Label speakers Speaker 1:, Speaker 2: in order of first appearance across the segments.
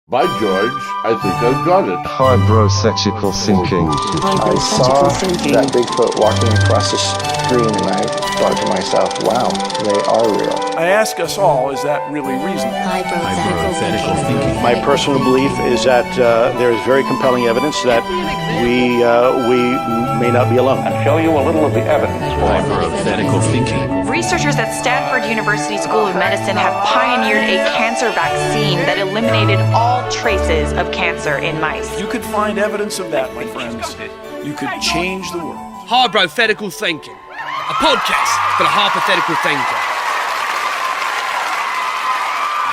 Speaker 1: By George, I think I've got it.
Speaker 2: Hybrothetical Thinking.
Speaker 3: I saw that Bigfoot walking across the screen and I thought to myself, wow, they are real.
Speaker 4: I ask us all, is that really reasonable?
Speaker 5: Hybrothetical Thinking.
Speaker 6: My personal belief is that there is very compelling evidence that we may not be alone.
Speaker 1: I'll show you a little of the evidence.
Speaker 5: Hybrothetical Thinking.
Speaker 7: Researchers at Stanford University School of Medicine have pioneered a cancer vaccine that eliminated all traces of cancer in mice.
Speaker 4: You could find evidence of that, my friends. You could change the world.
Speaker 8: Hybrothetical Thinking, a podcast for the hypothetical thinker.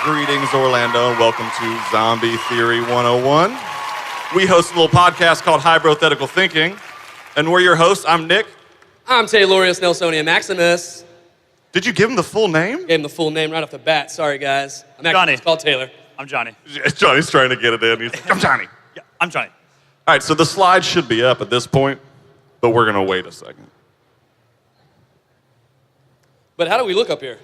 Speaker 9: Greetings, Orlando, and welcome to Zombie Theory 101. We host a little podcast called Hybrothetical Thinking, and we're your hosts. I'm Nick.
Speaker 8: I'm Taylorius Nelsonia Maximus.
Speaker 9: Did you give him the full name?
Speaker 8: Gave him the full name right off the bat. Sorry, guys. I'm
Speaker 10: Johnny.
Speaker 8: It's called Taylor.
Speaker 10: I'm Johnny.
Speaker 9: Johnny's trying to get it in. He's like, I'm Johnny.
Speaker 10: Yeah, I'm Johnny.
Speaker 9: All right, so the slide should be up at this point, but we're going to wait a second.
Speaker 8: But how do we look up here?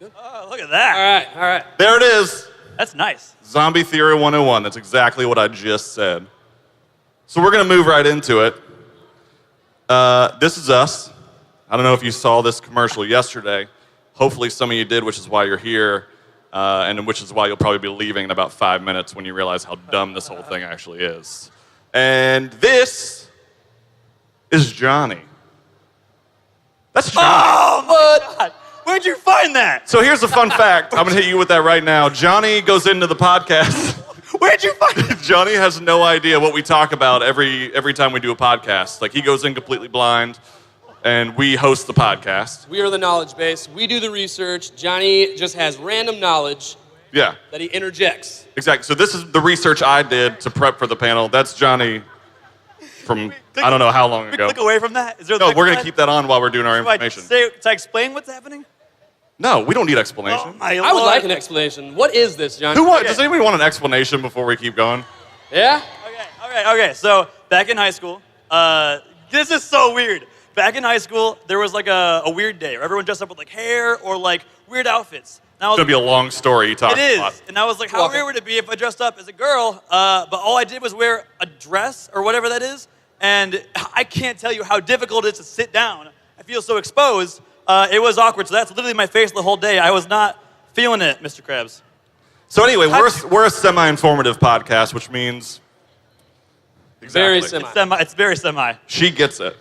Speaker 10: Oh, look at that.
Speaker 8: All right.
Speaker 9: There it is.
Speaker 10: That's nice.
Speaker 9: Zombie Theory 101. That's exactly what I just said. So we're going to move right into it. This is us. I don't know if you saw this commercial yesterday. Hopefully some of you did, which is why you're here, and which is why you'll probably be leaving in about 5 minutes when you realize how dumb this whole thing actually is. And this is Johnny. That's Johnny.
Speaker 10: Oh, my God. Where'd you find that?
Speaker 9: So here's a fun fact. I'm going to hit you with that right now. Johnny goes into the podcast.
Speaker 10: Where'd you find it?
Speaker 9: Johnny has no idea what we talk about every time we do a podcast. Like, he goes in completely blind, and we host the podcast.
Speaker 8: We are the knowledge base. We do the research. Johnny just has random knowledge
Speaker 9: Yeah,
Speaker 8: that he interjects.
Speaker 9: exactly. So this is the research I did to prep for the panel. That's Johnny from I don't know how long ago.
Speaker 10: Click away from that. Is there
Speaker 9: No,
Speaker 10: the
Speaker 9: we're going
Speaker 10: next
Speaker 9: to keep that on while we're doing our
Speaker 10: slide?
Speaker 9: information.
Speaker 10: Should I explain what's happening?
Speaker 9: No, we don't need explanation.
Speaker 10: Oh, my
Speaker 8: I would
Speaker 10: Lord.
Speaker 8: like an explanation. What is this, Johnny?
Speaker 9: Does anybody want an explanation before we keep going?
Speaker 8: Yeah?
Speaker 10: Okay. So, back in high school, this is so weird. Back in high school, there was like a weird day where everyone dressed up with like hair or like weird outfits. And I was
Speaker 9: It's going to be a long story you talk
Speaker 10: It is.
Speaker 9: about.
Speaker 10: And I was like, how weird would it be if I dressed up as a girl, but all I did was wear a dress or whatever that is, and I can't tell you how difficult it is to sit down. I feel so exposed. It was awkward, so that's literally my face the whole day. I was not feeling it, Mr. Krabs.
Speaker 9: So anyway, we're a semi-informative podcast, which means...
Speaker 8: Very
Speaker 9: Exactly.
Speaker 8: semi.
Speaker 10: It's very semi.
Speaker 9: She gets it.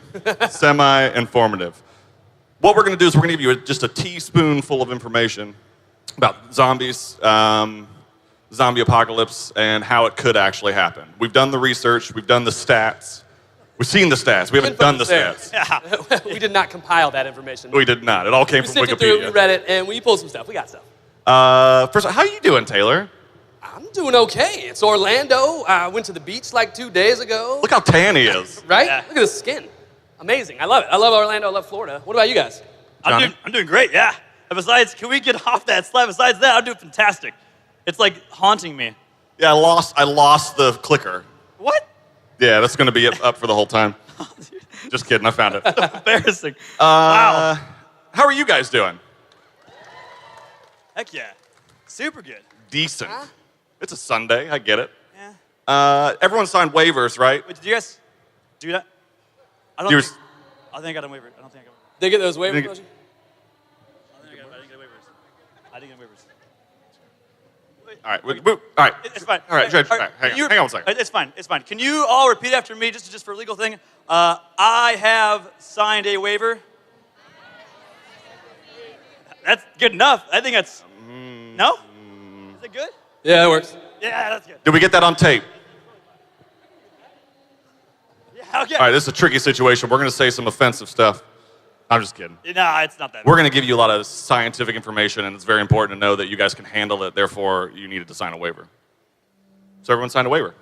Speaker 9: Semi-informative. What we're going to do is we're going to give you just a teaspoonful of information about zombies, zombie apocalypse, and how it could actually happen. We've done the research. We've done the stats. We've seen the stats. We haven't done the stats.
Speaker 10: Yeah.
Speaker 8: We did not compile that information.
Speaker 9: We did not. It all came
Speaker 8: We
Speaker 9: from
Speaker 8: sifted through, we
Speaker 9: Wikipedia.
Speaker 8: read it, and we pulled some stuff. We got stuff.
Speaker 9: First, how you doing, Taylor?
Speaker 8: I'm doing okay. It's Orlando. I went to the beach like 2 days ago.
Speaker 9: Look how tan he is.
Speaker 8: Right?
Speaker 10: Yeah.
Speaker 8: Look at his skin. Amazing. I love it. I love Orlando. I love Florida. What about you guys?
Speaker 9: Johnny?
Speaker 10: I'm doing great, yeah. And besides, can we get off that slide? Besides that, I'm doing fantastic. It's like haunting me.
Speaker 9: Yeah, I lost the clicker.
Speaker 10: What?
Speaker 9: Yeah, that's going to be up for the whole time. Just kidding. I found it.
Speaker 10: Embarrassing. Wow.
Speaker 9: How are you guys doing?
Speaker 10: Heck yeah. Super good.
Speaker 9: Decent. It's a Sunday. I get it.
Speaker 10: Yeah.
Speaker 9: Everyone signed waivers, right?
Speaker 10: Wait, did you guys do that? I
Speaker 9: Yours-
Speaker 10: think I got a waiver. I don't think I got a waiver.
Speaker 8: They get those waivers?
Speaker 9: Think-
Speaker 8: Motion?
Speaker 10: I didn't get waivers. I didn't get waivers.
Speaker 9: All right. All right.
Speaker 10: It's fine.
Speaker 9: All right. Hang on one second.
Speaker 10: It's fine. It's fine. Can you all repeat after me, just for a legal thing? I have signed a waiver. That's good enough. I think that's. No? Is it good?
Speaker 8: Yeah, it works.
Speaker 10: Yeah, that's good.
Speaker 9: Did we get that on tape?
Speaker 10: Yeah, okay.
Speaker 9: All right. This is a tricky situation. We're going to say some offensive stuff. I'm just kidding.
Speaker 10: Nah, it's not that.
Speaker 9: We're going to give you a lot of scientific information, and it's very important to know that you guys can handle it. Therefore, you needed to sign a waiver. So everyone signed a waiver.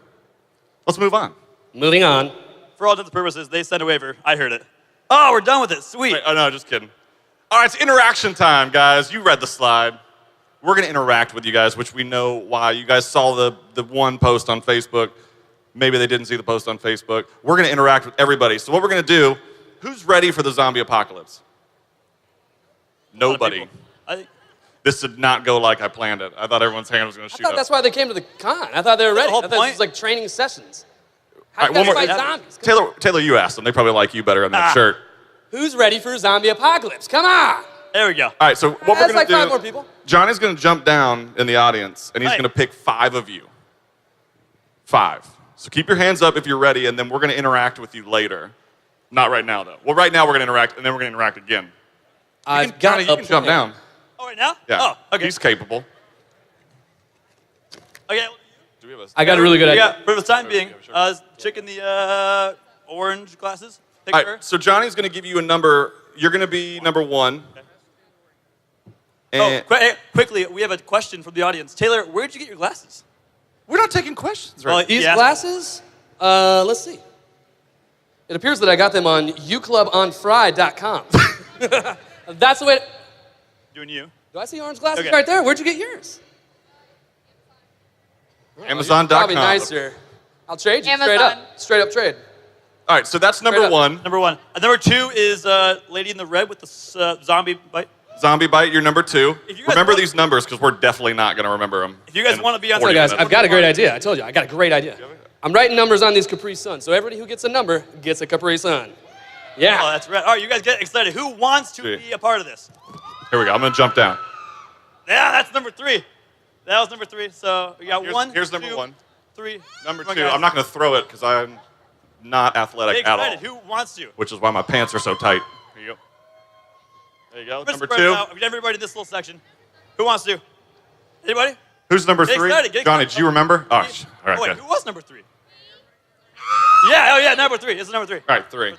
Speaker 9: Let's move on.
Speaker 8: Moving on.
Speaker 10: For all intents and purposes, they sent a waiver. I heard it. Oh, we're done with it. Sweet.
Speaker 9: Wait, oh, no, just kidding. All right, it's interaction time, guys. You read the slide. We're going to interact with you guys, which we know why. You guys saw the one post on Facebook. Maybe they didn't see the post on Facebook. We're going to interact with everybody. So what we're going to do, who's ready for the zombie apocalypse? Nobody.
Speaker 10: I think
Speaker 9: This did not go like I planned it. I thought everyone's hand was going to shoot
Speaker 8: I thought
Speaker 9: up.
Speaker 8: that's why they came to the con. I thought they were ready.
Speaker 10: whole
Speaker 8: I thought this
Speaker 10: point.
Speaker 8: was like training sessions. How
Speaker 9: All
Speaker 8: do
Speaker 9: right,
Speaker 8: you
Speaker 9: one
Speaker 8: guys
Speaker 9: more.
Speaker 8: fight zombies? Come on.
Speaker 9: Taylor, you asked them. They probably like you better in that shirt.
Speaker 8: Who's ready for a zombie apocalypse? Come on.
Speaker 10: There we go.
Speaker 9: All right, so what we're
Speaker 8: That's
Speaker 9: going
Speaker 8: like
Speaker 9: to do,
Speaker 8: 5 more people.
Speaker 9: Johnny's going to jump down in the audience, and he's
Speaker 10: Hey.
Speaker 9: going to pick 5 of you. 5. So keep your hands up if you're ready, and then we're going to interact with you later. Not right now, though. Well, right now we're going to interact, and then we're going to interact again.
Speaker 8: I've got
Speaker 9: Johnny, you can jump down.
Speaker 10: Oh, right now?
Speaker 9: Yeah.
Speaker 10: Oh, okay.
Speaker 9: He's capable.
Speaker 10: Okay.
Speaker 9: Do we have a...
Speaker 8: I got a really good idea.
Speaker 10: Yeah, for the time being, chick in the orange glasses. Pick
Speaker 9: All
Speaker 10: her.
Speaker 9: right, so Johnny's going to give you a number. You're going to be number 1. And
Speaker 10: Quickly, we have a question from the audience. Taylor, where'd you get your glasses?
Speaker 9: we're not taking questions right
Speaker 10: Well,
Speaker 8: These
Speaker 10: yeah.
Speaker 8: glasses, let's see. It appears that I got them on uclubonfry.com. That's the way.
Speaker 10: Doing you.
Speaker 8: Do I see orange glasses
Speaker 10: Okay.
Speaker 8: right there? Where'd you get yours?
Speaker 9: Amazon.com.
Speaker 8: Probably nicer. I'll trade you straight
Speaker 7: Amazon.
Speaker 8: up. Straight up trade.
Speaker 9: All right, so that's number
Speaker 8: Straight up.
Speaker 9: 1.
Speaker 10: Number 1. And number 2 is lady in the red with the zombie bite.
Speaker 9: Zombie bite, you're number 2.
Speaker 10: If you guys
Speaker 9: Remember
Speaker 10: want-
Speaker 9: these numbers because we're definitely not going to remember them.
Speaker 10: If you guys want to be on
Speaker 8: So guys,
Speaker 10: minutes.
Speaker 8: I've got a great idea. I told you, I got a great idea. I'm writing numbers on these Capri Suns, so everybody who gets a number gets a Capri Sun. Yeah.
Speaker 10: Oh, that's right. All right, you guys get excited. Who wants to
Speaker 9: Sweet.
Speaker 10: be a part of this?
Speaker 9: Here we go. I'm going to jump down.
Speaker 10: Yeah, that's number 3. That was number 3. So we got
Speaker 9: Here's
Speaker 10: 1,
Speaker 9: number
Speaker 10: 2,
Speaker 9: 1.
Speaker 10: 3.
Speaker 9: Number
Speaker 10: Come on,
Speaker 9: 2.
Speaker 10: guys.
Speaker 9: I'm not going to throw it because I'm not athletic
Speaker 10: Get
Speaker 9: at all,
Speaker 10: excited. Who wants to?
Speaker 9: which is why my pants are so tight. Here you go. There you go.
Speaker 10: We're gonna
Speaker 9: Number
Speaker 10: spread it
Speaker 9: 2.
Speaker 10: out. We've got everybody in this little section. Who wants to? Anybody?
Speaker 9: Who's number
Speaker 10: Get
Speaker 9: 3?
Speaker 10: excited, get
Speaker 9: Johnny,
Speaker 10: excited.
Speaker 9: do you remember? Oh, all right,
Speaker 10: Oh, wait,
Speaker 9: good.
Speaker 10: who was number 3? Yeah, oh yeah, number 3. It's number 3.
Speaker 9: All right, 3.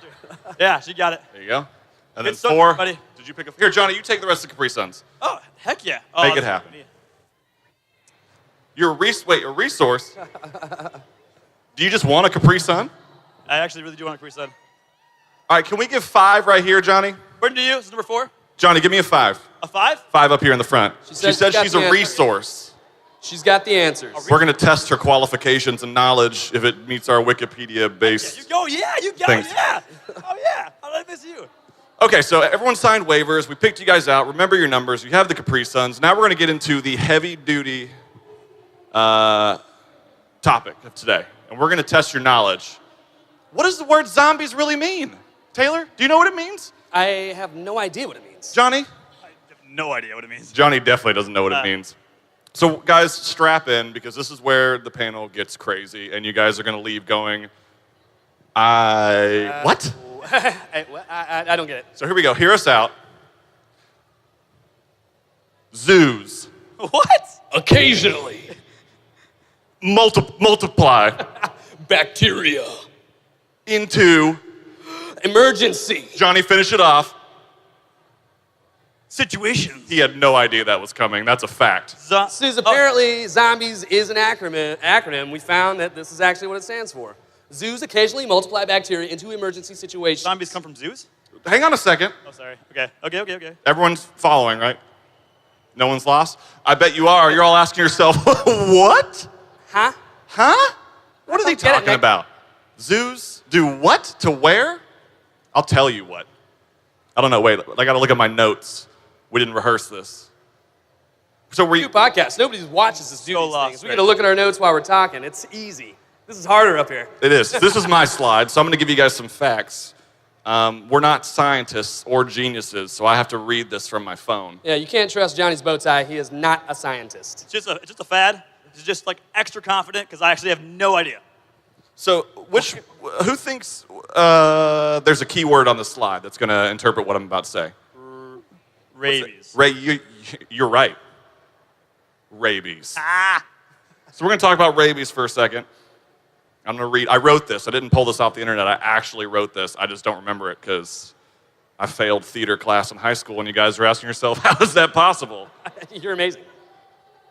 Speaker 10: Yeah, she got it.
Speaker 9: There you go. And then
Speaker 10: Good stuff,
Speaker 9: 4.
Speaker 10: buddy.
Speaker 9: Did you pick a... Here, Johnny, you take the rest of the Capri Suns.
Speaker 10: Oh, heck yeah. Oh,
Speaker 9: Make it
Speaker 10: that's
Speaker 9: happen.
Speaker 10: me.
Speaker 9: You're a resource. Do you just want a Capri Sun?
Speaker 10: I actually really do want a Capri Sun.
Speaker 9: All right, can we give 5 right here, Johnny?
Speaker 10: Where do you? It's number 4.
Speaker 9: Johnny, give me a 5.
Speaker 10: A 5?
Speaker 9: 5 up here in the front. She
Speaker 8: said
Speaker 9: said
Speaker 8: she's got
Speaker 9: she's
Speaker 8: the
Speaker 9: a
Speaker 8: answer.
Speaker 9: resource.
Speaker 8: She's got the answers.
Speaker 9: We're going to test her qualifications and knowledge if it meets our
Speaker 10: Yeah,
Speaker 9: Wikipedia-based
Speaker 10: you go, yeah, you got
Speaker 9: Thanks.
Speaker 10: it, yeah. Oh yeah, how did I miss you?
Speaker 9: Okay, so everyone signed waivers. We picked you guys out. Remember your numbers. You have the Capri Suns. Now we're going to get into the heavy-duty topic of today, and we're going to test your knowledge. What does the word zombies really mean? Taylor, do you know what it means?
Speaker 8: I have no idea what it means.
Speaker 9: Johnny?
Speaker 10: I have no idea what it means.
Speaker 9: Johnny definitely doesn't know what it means. So guys, strap in because this is where the panel gets crazy, and you guys are going to leave going, what?
Speaker 8: I don't get it.
Speaker 9: So here we go. Hear us out. Zoos.
Speaker 10: What?
Speaker 8: Occasionally.
Speaker 9: Multiply
Speaker 8: Bacteria.
Speaker 9: into...
Speaker 8: Emergency.
Speaker 9: Johnny, finish it off.
Speaker 10: Situations.
Speaker 9: He had no idea that was coming. That's a fact.
Speaker 8: Suze, apparently zombies is an acronym. We found that this is actually what it stands for. Zoos occasionally multiply bacteria into emergency situations.
Speaker 10: Zombies come from zoos?
Speaker 9: Hang on a second.
Speaker 10: Oh, sorry. Okay.
Speaker 9: Everyone's following, right? No one's lost? I bet you are. You're all asking yourself, what?
Speaker 8: Huh?
Speaker 9: Huh? What are they
Speaker 8: Get it,
Speaker 9: talking
Speaker 8: Nick.
Speaker 9: about? Zoos do what? To where? I'll tell you what. I don't know. Wait, I got to look at my notes. We didn't rehearse this. So
Speaker 8: We do podcasts. Nobody watches us do
Speaker 10: So
Speaker 8: these
Speaker 10: lost,
Speaker 8: things. We
Speaker 10: right.
Speaker 8: got to look at our notes while we're talking. It's easy. This is harder up here.
Speaker 9: It is. This is my slide, so I'm going to give you guys some facts. We're not scientists or geniuses, so I have to read this from my phone.
Speaker 8: Yeah, you can't trust Johnny's bow tie. He is not a scientist.
Speaker 10: It's just a fad. It's just like extra confident because I actually have no idea.
Speaker 9: So, who thinks there's a key word on the slide that's going to interpret what I'm about to say?
Speaker 10: Rabies.
Speaker 9: Ray, you're right. Rabies. So we're going to talk about rabies for a second. I'm going to read. I wrote this. I didn't pull this off the internet. I actually wrote this. I just don't remember it because I failed theater class in high school, and you guys are asking yourself, how is that possible?
Speaker 8: You're amazing.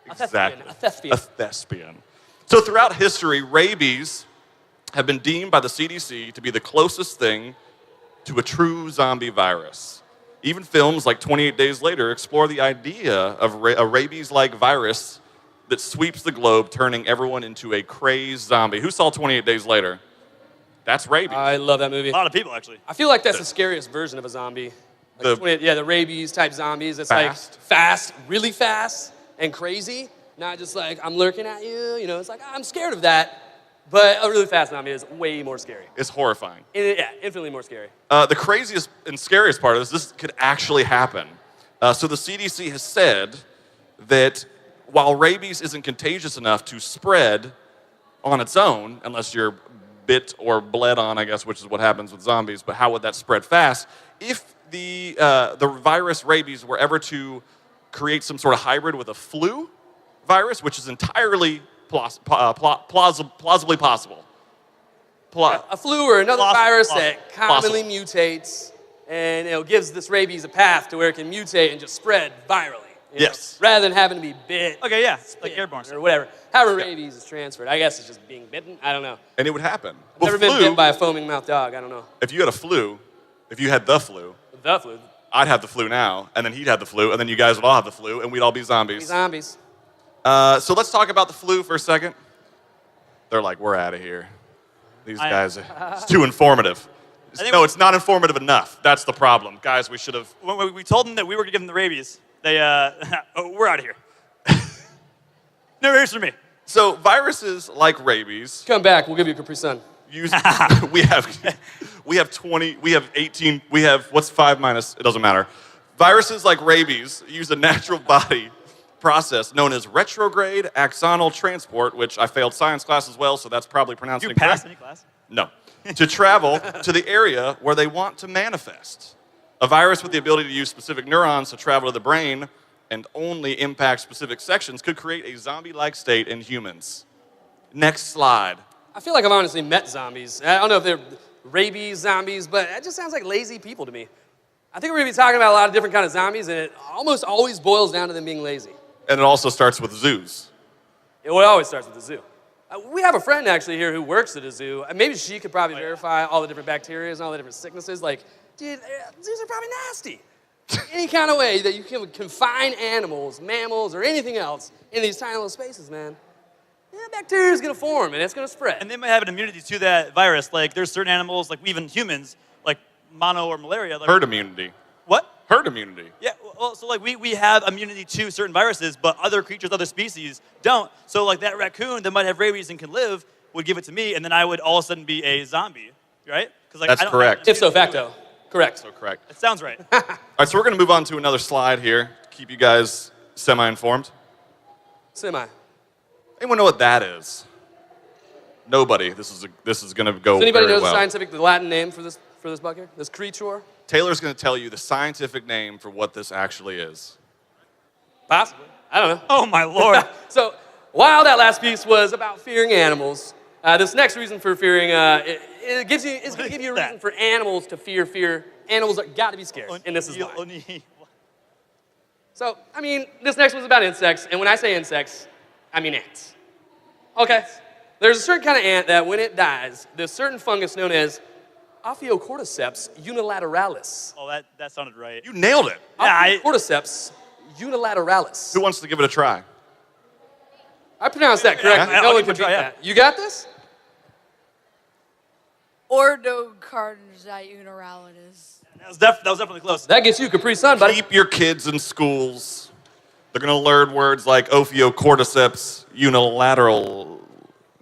Speaker 9: Exactly.
Speaker 8: A thespian.
Speaker 9: A thespian. So throughout history, rabies have been deemed by the CDC to be the closest thing to a true zombie virus. Even films like 28 Days Later explore the idea of a rabies-like virus that sweeps the globe, turning everyone into a crazed zombie. Who saw 28 Days Later? That's rabies.
Speaker 8: I love that movie.
Speaker 10: A lot of people, actually.
Speaker 8: I feel like that's the scariest version of a zombie. The rabies type zombies. It's
Speaker 9: Fast.
Speaker 8: like fast, really fast and crazy. Not just like I'm lurking at you. You know, it's like I'm scared of that. But a really fast zombie is way more scary.
Speaker 9: It's horrifying.
Speaker 8: Yeah, infinitely more scary.
Speaker 9: The craziest and scariest part of this could actually happen. So the CDC has said that while rabies isn't contagious enough to spread on its own, unless you're bit or bled on, I guess, which is what happens with zombies, but how would that spread fast? If the virus rabies were ever to create some sort of hybrid with a flu virus, which is entirely plausibly possible.
Speaker 8: A flu or another virus that commonly mutates and gives this rabies a path to where it can mutate and just spread virally.
Speaker 9: Yes.
Speaker 8: Rather than having to be bit.
Speaker 10: Okay, yeah, like airborne
Speaker 8: or whatever. However rabies is transferred. I guess it's just being bitten. I don't know.
Speaker 9: And it would happen.
Speaker 8: I've never been bitten by a foaming mouth dog. I don't know.
Speaker 9: If you had the flu, I'd have the flu now, and then he'd have the flu, and then you guys would all have the flu, and we'd all be zombies. So let's talk about the flu for a second. They're like, we're out of here. These guys, it's too informative. No, it's not informative enough. That's the problem. Guys, we should have...
Speaker 10: When we told them that we were going to give them the rabies, they, we're out of here. No rabies for me.
Speaker 9: So viruses like rabies...
Speaker 8: Come back, we'll give you a Capri Sun.
Speaker 9: we have 20, we have 18, we have, what's 5 minus? It doesn't matter. Viruses like rabies use a natural body process known as retrograde axonal transport, which I failed science class as well, so that's probably pronounced incorrect.
Speaker 10: You passed any class?
Speaker 9: No. To travel to the area where they want to manifest. A virus with the ability to use specific neurons to travel to the brain and only impact specific sections could create a zombie-like state in humans. Next slide.
Speaker 8: I feel like I've honestly met zombies. I don't know if they're rabies zombies, but it just sounds like lazy people to me. I think we're going to be talking about a lot of different kind of zombies, and it almost always boils down to them being lazy.
Speaker 9: And it also starts with zoos.
Speaker 8: It always starts with the zoo. We have a friend actually here who works at a zoo. Maybe she could probably verify all the different bacteria and all the different sicknesses. Like, dude, zoos are probably nasty. Any kind of way that you can confine animals, mammals, or anything else in these tiny little spaces, man. Bacteria is going to form, and it's going to spread.
Speaker 10: And they might have an immunity to that virus. Like, there's certain animals, like even humans, like mono or malaria. Like,
Speaker 9: Herd immunity.
Speaker 10: What?
Speaker 9: Herd immunity.
Speaker 10: Yeah, well, so like we have immunity to certain viruses, but other creatures, other species don't. So like that raccoon that might have rabies and can live would give it to me, and then I would all of a sudden be a zombie, right? Like,
Speaker 9: that's correct.
Speaker 8: If so facto. Correct.
Speaker 9: So correct.
Speaker 10: It sounds right.
Speaker 9: All right, so we're going to move on to another slide here. Keep you guys semi-informed.
Speaker 8: Semi.
Speaker 9: Anyone know what that is? Nobody. This is going to go
Speaker 8: Does anybody
Speaker 9: very
Speaker 8: know
Speaker 9: well.
Speaker 8: the Latin name for this bug here? This creature?
Speaker 9: Taylor's going to tell you the scientific name for what this actually is.
Speaker 8: Possibly. I don't know.
Speaker 10: Oh, my Lord.
Speaker 8: So while that last piece was about fearing animals, this next reason for fearing, it's going to give you a reason for animals to fear. Animals are got to be scared, and this is why. So, I mean, this next one's about insects, and when I say insects, I mean ants. Okay? There's a certain kind of ant that when it dies, there's certain fungus known as Ophiocordyceps unilateralis.
Speaker 10: Oh, that sounded right.
Speaker 9: You nailed it.
Speaker 8: Ophiocordyceps unilateralis.
Speaker 9: Who wants to give it a try?
Speaker 8: I pronounced that correctly. No one can beat that. You got this?
Speaker 11: Ordocarditis unilateralis.
Speaker 10: That was definitely close.
Speaker 8: That gets you Capri Sun, buddy.
Speaker 9: Keep your kids in schools. They're going to learn words like Ophiocordyceps unilateral.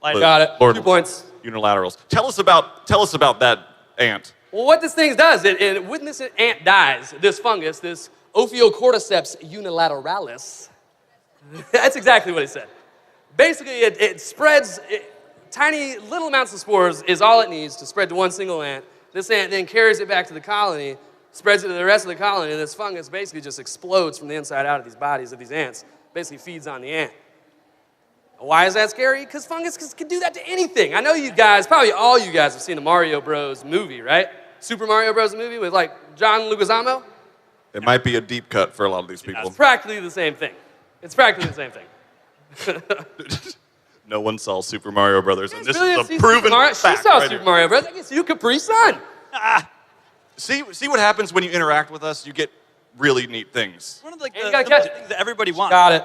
Speaker 8: Got it. 2 points.
Speaker 9: Unilaterals. Tell us about that ant.
Speaker 8: Well, what this thing does, when this ant dies, this fungus, this Ophiocordyceps unilateralis, that's exactly what it said. Basically, it spreads, tiny little amounts of spores is all it needs to spread to one single ant. This ant then carries it back to the colony, spreads it to the rest of the colony, and this fungus basically just explodes from the inside out of these bodies of these ants, basically feeds on the ant. Why is that scary? Because fungus can do that to anything. I know you guys, probably all you guys have seen the Mario Bros. Movie, right? Super Mario Bros. Movie with like John Leguizamo.
Speaker 9: It might be a deep cut for a lot of these people.
Speaker 8: It's practically the same thing.
Speaker 9: No one saw Super Mario Brothers, and this
Speaker 8: really
Speaker 9: is a proven fact.
Speaker 8: She saw
Speaker 9: right
Speaker 8: Super
Speaker 9: here.
Speaker 8: Mario Bros. I guess you Capri Sun.
Speaker 9: See what happens when you interact with us? You get really neat things.
Speaker 10: One of the
Speaker 8: you gotta catch it.
Speaker 10: things that everybody wants.
Speaker 8: Got it.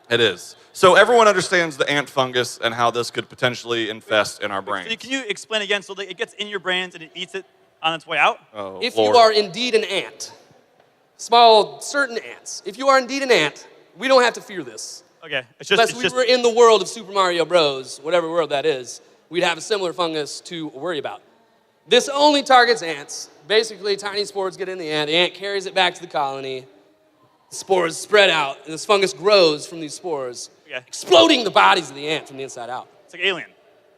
Speaker 9: It is. So everyone understands the ant fungus and how this could potentially infest in our brains.
Speaker 10: So can you explain again? So it gets in your brains and it eats it on its way out?
Speaker 9: Oh,
Speaker 8: If
Speaker 9: Lord.
Speaker 8: you are indeed an ant, Small, certain ants. If you are indeed an ant, we don't have to fear this.
Speaker 10: Okay.
Speaker 8: Unless we were in the world of Super Mario Bros., whatever world that is, we'd have a similar fungus to worry about. This only targets ants. Basically, tiny spores get in the ant carries it back to the colony, spores spread out, and this fungus grows from these spores, exploding the bodies of the ant from the inside out.
Speaker 10: It's like Alien.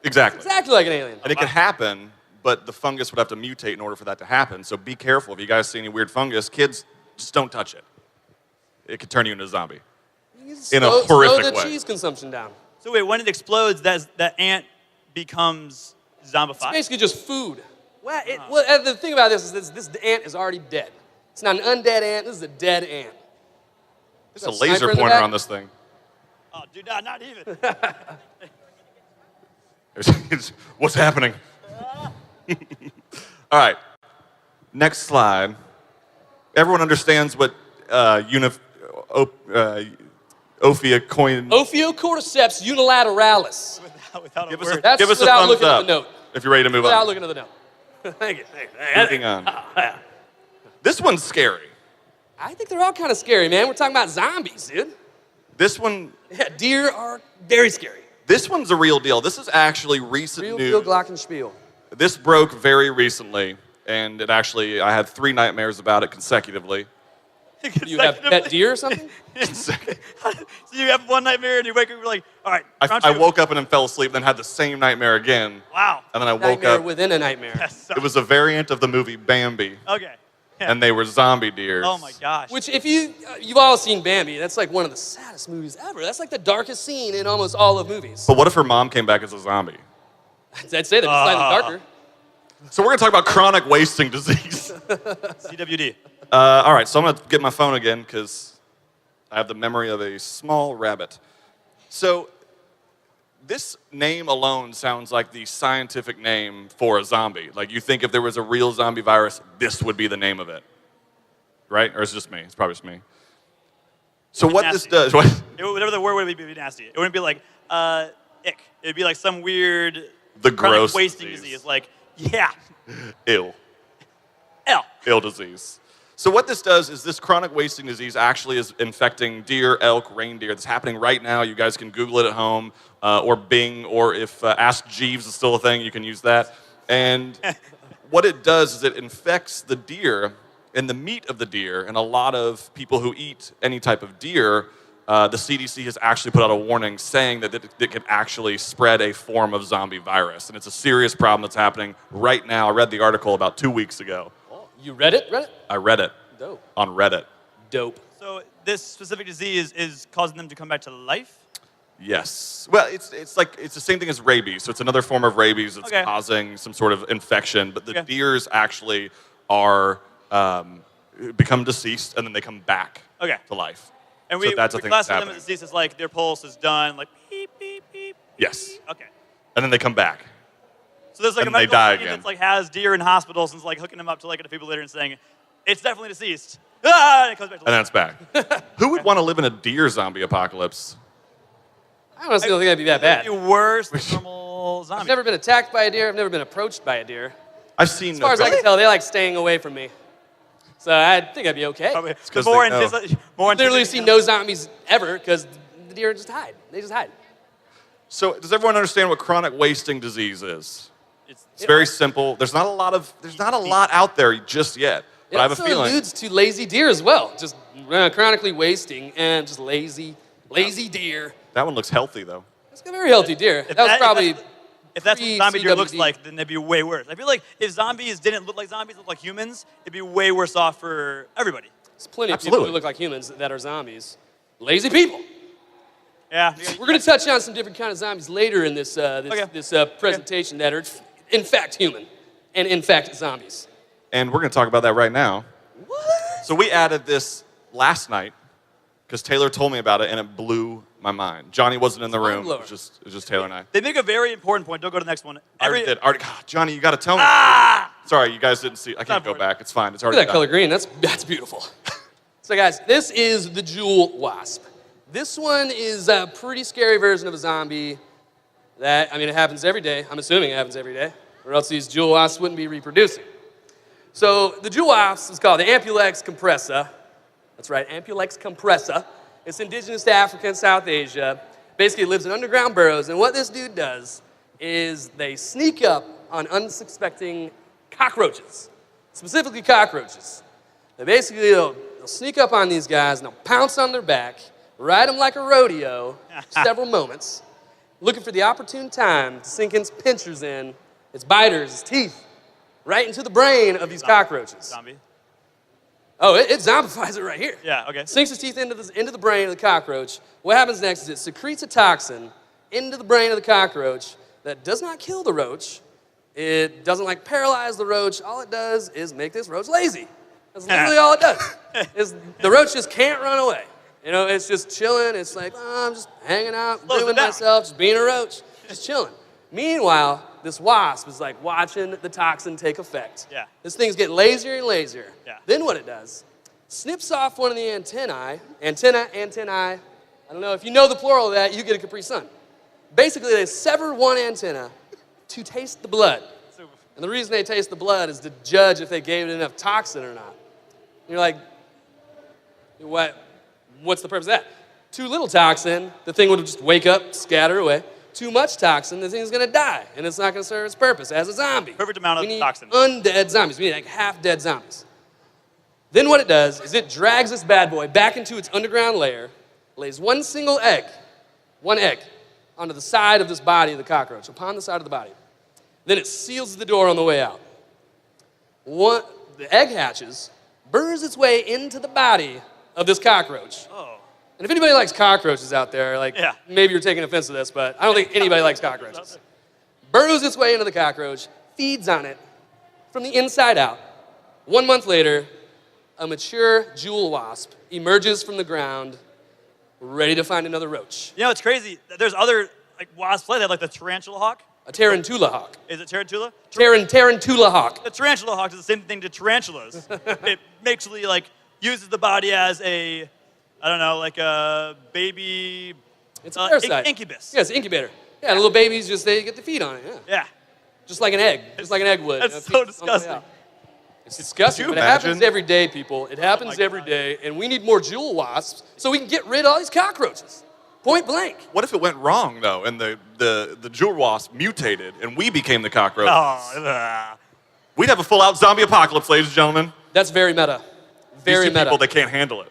Speaker 9: Exactly.
Speaker 8: Exactly like an alien.
Speaker 9: And it could happen, but the fungus would have to mutate in order for that to happen. So be careful. If you guys see any weird fungus, kids, just don't touch it. It could turn you into a zombie. In a horrific
Speaker 8: slow the
Speaker 9: way.
Speaker 8: cheese consumption down.
Speaker 10: So wait, when it explodes, that ant becomes zombified?
Speaker 8: It's basically just food. Well, the thing about this is this ant is already dead. It's not an undead ant. This is a dead ant.
Speaker 9: There's a laser pointer on this thing.
Speaker 10: Oh, dude, not even.
Speaker 9: What's happening? All right. Next slide. Everyone understands what
Speaker 8: Ophiocordyceps unilateralis.
Speaker 10: Without
Speaker 9: give
Speaker 10: a
Speaker 9: us
Speaker 10: word.
Speaker 9: a,
Speaker 8: That's
Speaker 9: give us a
Speaker 8: without
Speaker 9: thumbs
Speaker 8: looking
Speaker 9: up
Speaker 8: at the note.
Speaker 9: if you're ready to move
Speaker 8: Without
Speaker 9: on.
Speaker 8: looking at the note. Thank you.
Speaker 9: Moving on. This one's scary.
Speaker 8: I think they're all kind of scary, man. We're talking about zombies, dude.
Speaker 9: This one.
Speaker 8: Yeah, deer are very scary.
Speaker 9: This one's a real deal. This is actually recent
Speaker 8: Real
Speaker 9: news.
Speaker 8: deal glockenspiel.
Speaker 9: This broke very recently, and I had 3 nightmares about it consecutively.
Speaker 8: You have pet deer or something?
Speaker 10: So you have one nightmare and you wake up and you're like, all right.
Speaker 9: I woke up and then fell asleep, then had the same nightmare again.
Speaker 10: Wow.
Speaker 9: And then I woke
Speaker 8: Nightmare
Speaker 9: up.
Speaker 8: within a nightmare.
Speaker 9: It was a variant of the movie Bambi,
Speaker 10: Okay.
Speaker 9: and they were zombie deers.
Speaker 10: Oh my gosh.
Speaker 8: Which, if you've all seen Bambi, that's like one of the saddest movies ever. That's like the darkest scene in almost all of movies.
Speaker 9: But what if her mom came back as a zombie?
Speaker 8: I'd say they're just slightly darker.
Speaker 9: So we're going to talk about chronic wasting disease.
Speaker 10: CWD.
Speaker 9: All right, so I'm going to get my phone again because I have the memory of a small rabbit. So this name alone sounds like the scientific name for a zombie. Like you think if there was a real zombie virus, this would be the name of it. Right? Or is it just me? It's probably just me. So what
Speaker 10: Nasty.
Speaker 9: this does...
Speaker 10: Whatever the word would be nasty. It wouldn't be like, ick. It would be like some weird
Speaker 9: The
Speaker 10: chronic
Speaker 9: gross
Speaker 10: wasting
Speaker 9: disease.
Speaker 10: disease. Like, yeah.
Speaker 9: Ill.
Speaker 10: L.
Speaker 9: Ill disease. So what this does is this chronic wasting disease actually is infecting deer, elk, reindeer. It's happening right now. You guys can Google it at home or Bing, or if Ask Jeeves is still a thing, you can use that. And what it does is it infects the deer and the meat of the deer. And a lot of people who eat any type of deer, the CDC has actually put out a warning saying that it can actually spread a form of zombie virus. And it's a serious problem that's happening right now. I read the article about 2 weeks ago.
Speaker 8: You read it?
Speaker 9: I read it.
Speaker 8: Dope.
Speaker 9: On Reddit.
Speaker 8: Dope.
Speaker 10: So this specific disease is causing them to come back to life?
Speaker 9: Yes. Well, it's the same thing as rabies. So it's another form of rabies that's causing some sort of infection. But the deers actually are become deceased and then they come back to life.
Speaker 10: And
Speaker 9: so
Speaker 10: we
Speaker 9: that's a thing that's
Speaker 10: classify them
Speaker 9: happening.
Speaker 10: as disease as like their pulse is done, like beep, beep, beep.
Speaker 9: Yes.
Speaker 10: Okay.
Speaker 9: And then they come back.
Speaker 10: So there's like
Speaker 9: And
Speaker 10: a
Speaker 9: they
Speaker 10: medical
Speaker 9: die
Speaker 10: team
Speaker 9: again.
Speaker 10: that's like has deer in hospitals and is like hooking them up to like a defibrillator and saying, it's definitely deceased. Ah! And it comes back to
Speaker 9: And then
Speaker 10: life.
Speaker 9: it's back. Who would want to live in a deer zombie apocalypse?
Speaker 8: I honestly don't think that'd be that bad.
Speaker 10: It'd be worse than normal zombie.
Speaker 8: I've never been attacked by a deer. I've never been approached by a deer.
Speaker 9: I've seen...
Speaker 8: As far as I can tell, they like staying away from me. So I think I'd be okay.
Speaker 10: Probably.
Speaker 9: because
Speaker 10: More
Speaker 9: they know.
Speaker 10: more
Speaker 8: Literally see no zombies ever because the deer just hide. They just hide.
Speaker 9: So does everyone understand what chronic wasting disease is? It's very simple. There's not a lot out there just yet. But I have a
Speaker 8: also
Speaker 9: feeling...
Speaker 8: alludes to lazy deer as well. Just chronically wasting and just lazy deer.
Speaker 9: That one looks healthy, though.
Speaker 8: It's a very healthy deer. That was probably...
Speaker 10: If that's what zombie deer looks
Speaker 8: pre-CWD.
Speaker 10: like, then it'd be way worse. I feel like if zombies didn't look like zombies, look like humans, it'd be way worse off for everybody.
Speaker 8: There's plenty of people who look like humans that are zombies. Lazy people.
Speaker 10: Yeah.
Speaker 8: We're going to touch on some different kind of zombies later in this presentation that are in fact human and in fact zombies.
Speaker 9: And we're going to talk about that right now.
Speaker 8: What?
Speaker 9: So we added this last night because Taylor told me about it and it blew my mind. Johnny wasn't in the room. It was just Taylor and I.
Speaker 10: They make a very important point. Don't go to the next one.
Speaker 9: Johnny, you got to tell me. Sorry, you guys didn't see. I can't go back. It's fine. It's already
Speaker 8: Look at that
Speaker 9: done.
Speaker 8: color green. That's beautiful. So guys, this is the jewel wasp. This one is a pretty scary version of a zombie that, it happens every day. I'm assuming it happens every day, or else these jewel wasps wouldn't be reproducing. So the jewel wasp is called the Ampulex compressa. That's right, Ampulex compressa. It's indigenous to Africa and South Asia. Basically, it lives in underground burrows, and what this dude does is they sneak up on unsuspecting cockroaches, specifically cockroaches. They'll sneak up on these guys, and they'll pounce on their back, ride them like a rodeo for several moments, looking for the opportune time to sink its pincers in, its biters, its teeth, right into the brain of these cockroaches.
Speaker 10: Zombie.
Speaker 8: Oh, it zombifies it right here.
Speaker 10: Yeah, okay.
Speaker 8: Sinks its teeth into the brain of the cockroach. What happens next is it secretes a toxin into the brain of the cockroach that does not kill the roach. It doesn't like paralyze the roach. All it does is make this roach lazy. That's literally all it does. The roach just can't run away. You know, it's just chilling. It's like, oh, I'm just hanging out, doing myself, just being a roach, just chilling. Meanwhile, this wasp is like watching the toxin take effect.
Speaker 10: Yeah.
Speaker 8: This thing's getting lazier and lazier.
Speaker 10: Yeah.
Speaker 8: Then what it does, snips off one of the antennae. I don't know, if you know the plural of that, you get a Capri Sun. Basically, they sever one antenna to taste the blood. And the reason they taste the blood is to judge if they gave it enough toxin or not. And you're like, what's the purpose of that? Too little toxin, the thing would just wake up, scatter away. Too much toxin, the thing's gonna die, and it's not gonna serve its purpose as a zombie.
Speaker 10: Perfect amount of toxin.
Speaker 8: Undead zombies. We need like half-dead zombies. Then what it does is it drags this bad boy back into its underground lair, lays one single egg, onto the side of this body of the cockroach, upon the side of the body. Then it seals the door on the way out. The egg hatches, burrows its way into the body of this cockroach.
Speaker 10: Oh.
Speaker 8: And if anybody likes cockroaches out there, maybe you're taking offense to this, but I don't think anybody likes cockroaches. Burrows its way into the cockroach, feeds on it from the inside out. 1 month later, a mature jewel wasp emerges from the ground, ready to find another roach.
Speaker 10: You know, it's crazy. There's other wasps like that, like the tarantula hawk.
Speaker 8: A tarantula hawk.
Speaker 10: Is it tarantula?
Speaker 8: Tarantula hawk.
Speaker 10: The tarantula hawk does the same thing to tarantulas. It basically uses the body as a, I don't know, like a baby.
Speaker 8: It's a parasite.
Speaker 10: Incubus.
Speaker 8: Yeah, it's an incubator. Yeah, little babies they get to feed on it.
Speaker 10: Yeah.
Speaker 8: Just like an egg. Just like an egg would.
Speaker 10: That's so disgusting.
Speaker 8: It's disgusting, but it happens every day, people. It happens every day, and we need more jewel wasps so we can get rid of all these cockroaches. Point blank.
Speaker 9: What if it went wrong, though, and the jewel wasp mutated, and we became the cockroaches?
Speaker 10: Oh,
Speaker 9: We'd have a full-out zombie apocalypse, ladies and gentlemen.
Speaker 8: That's very meta. Very
Speaker 9: These two
Speaker 8: meta.
Speaker 9: people, they can't handle it.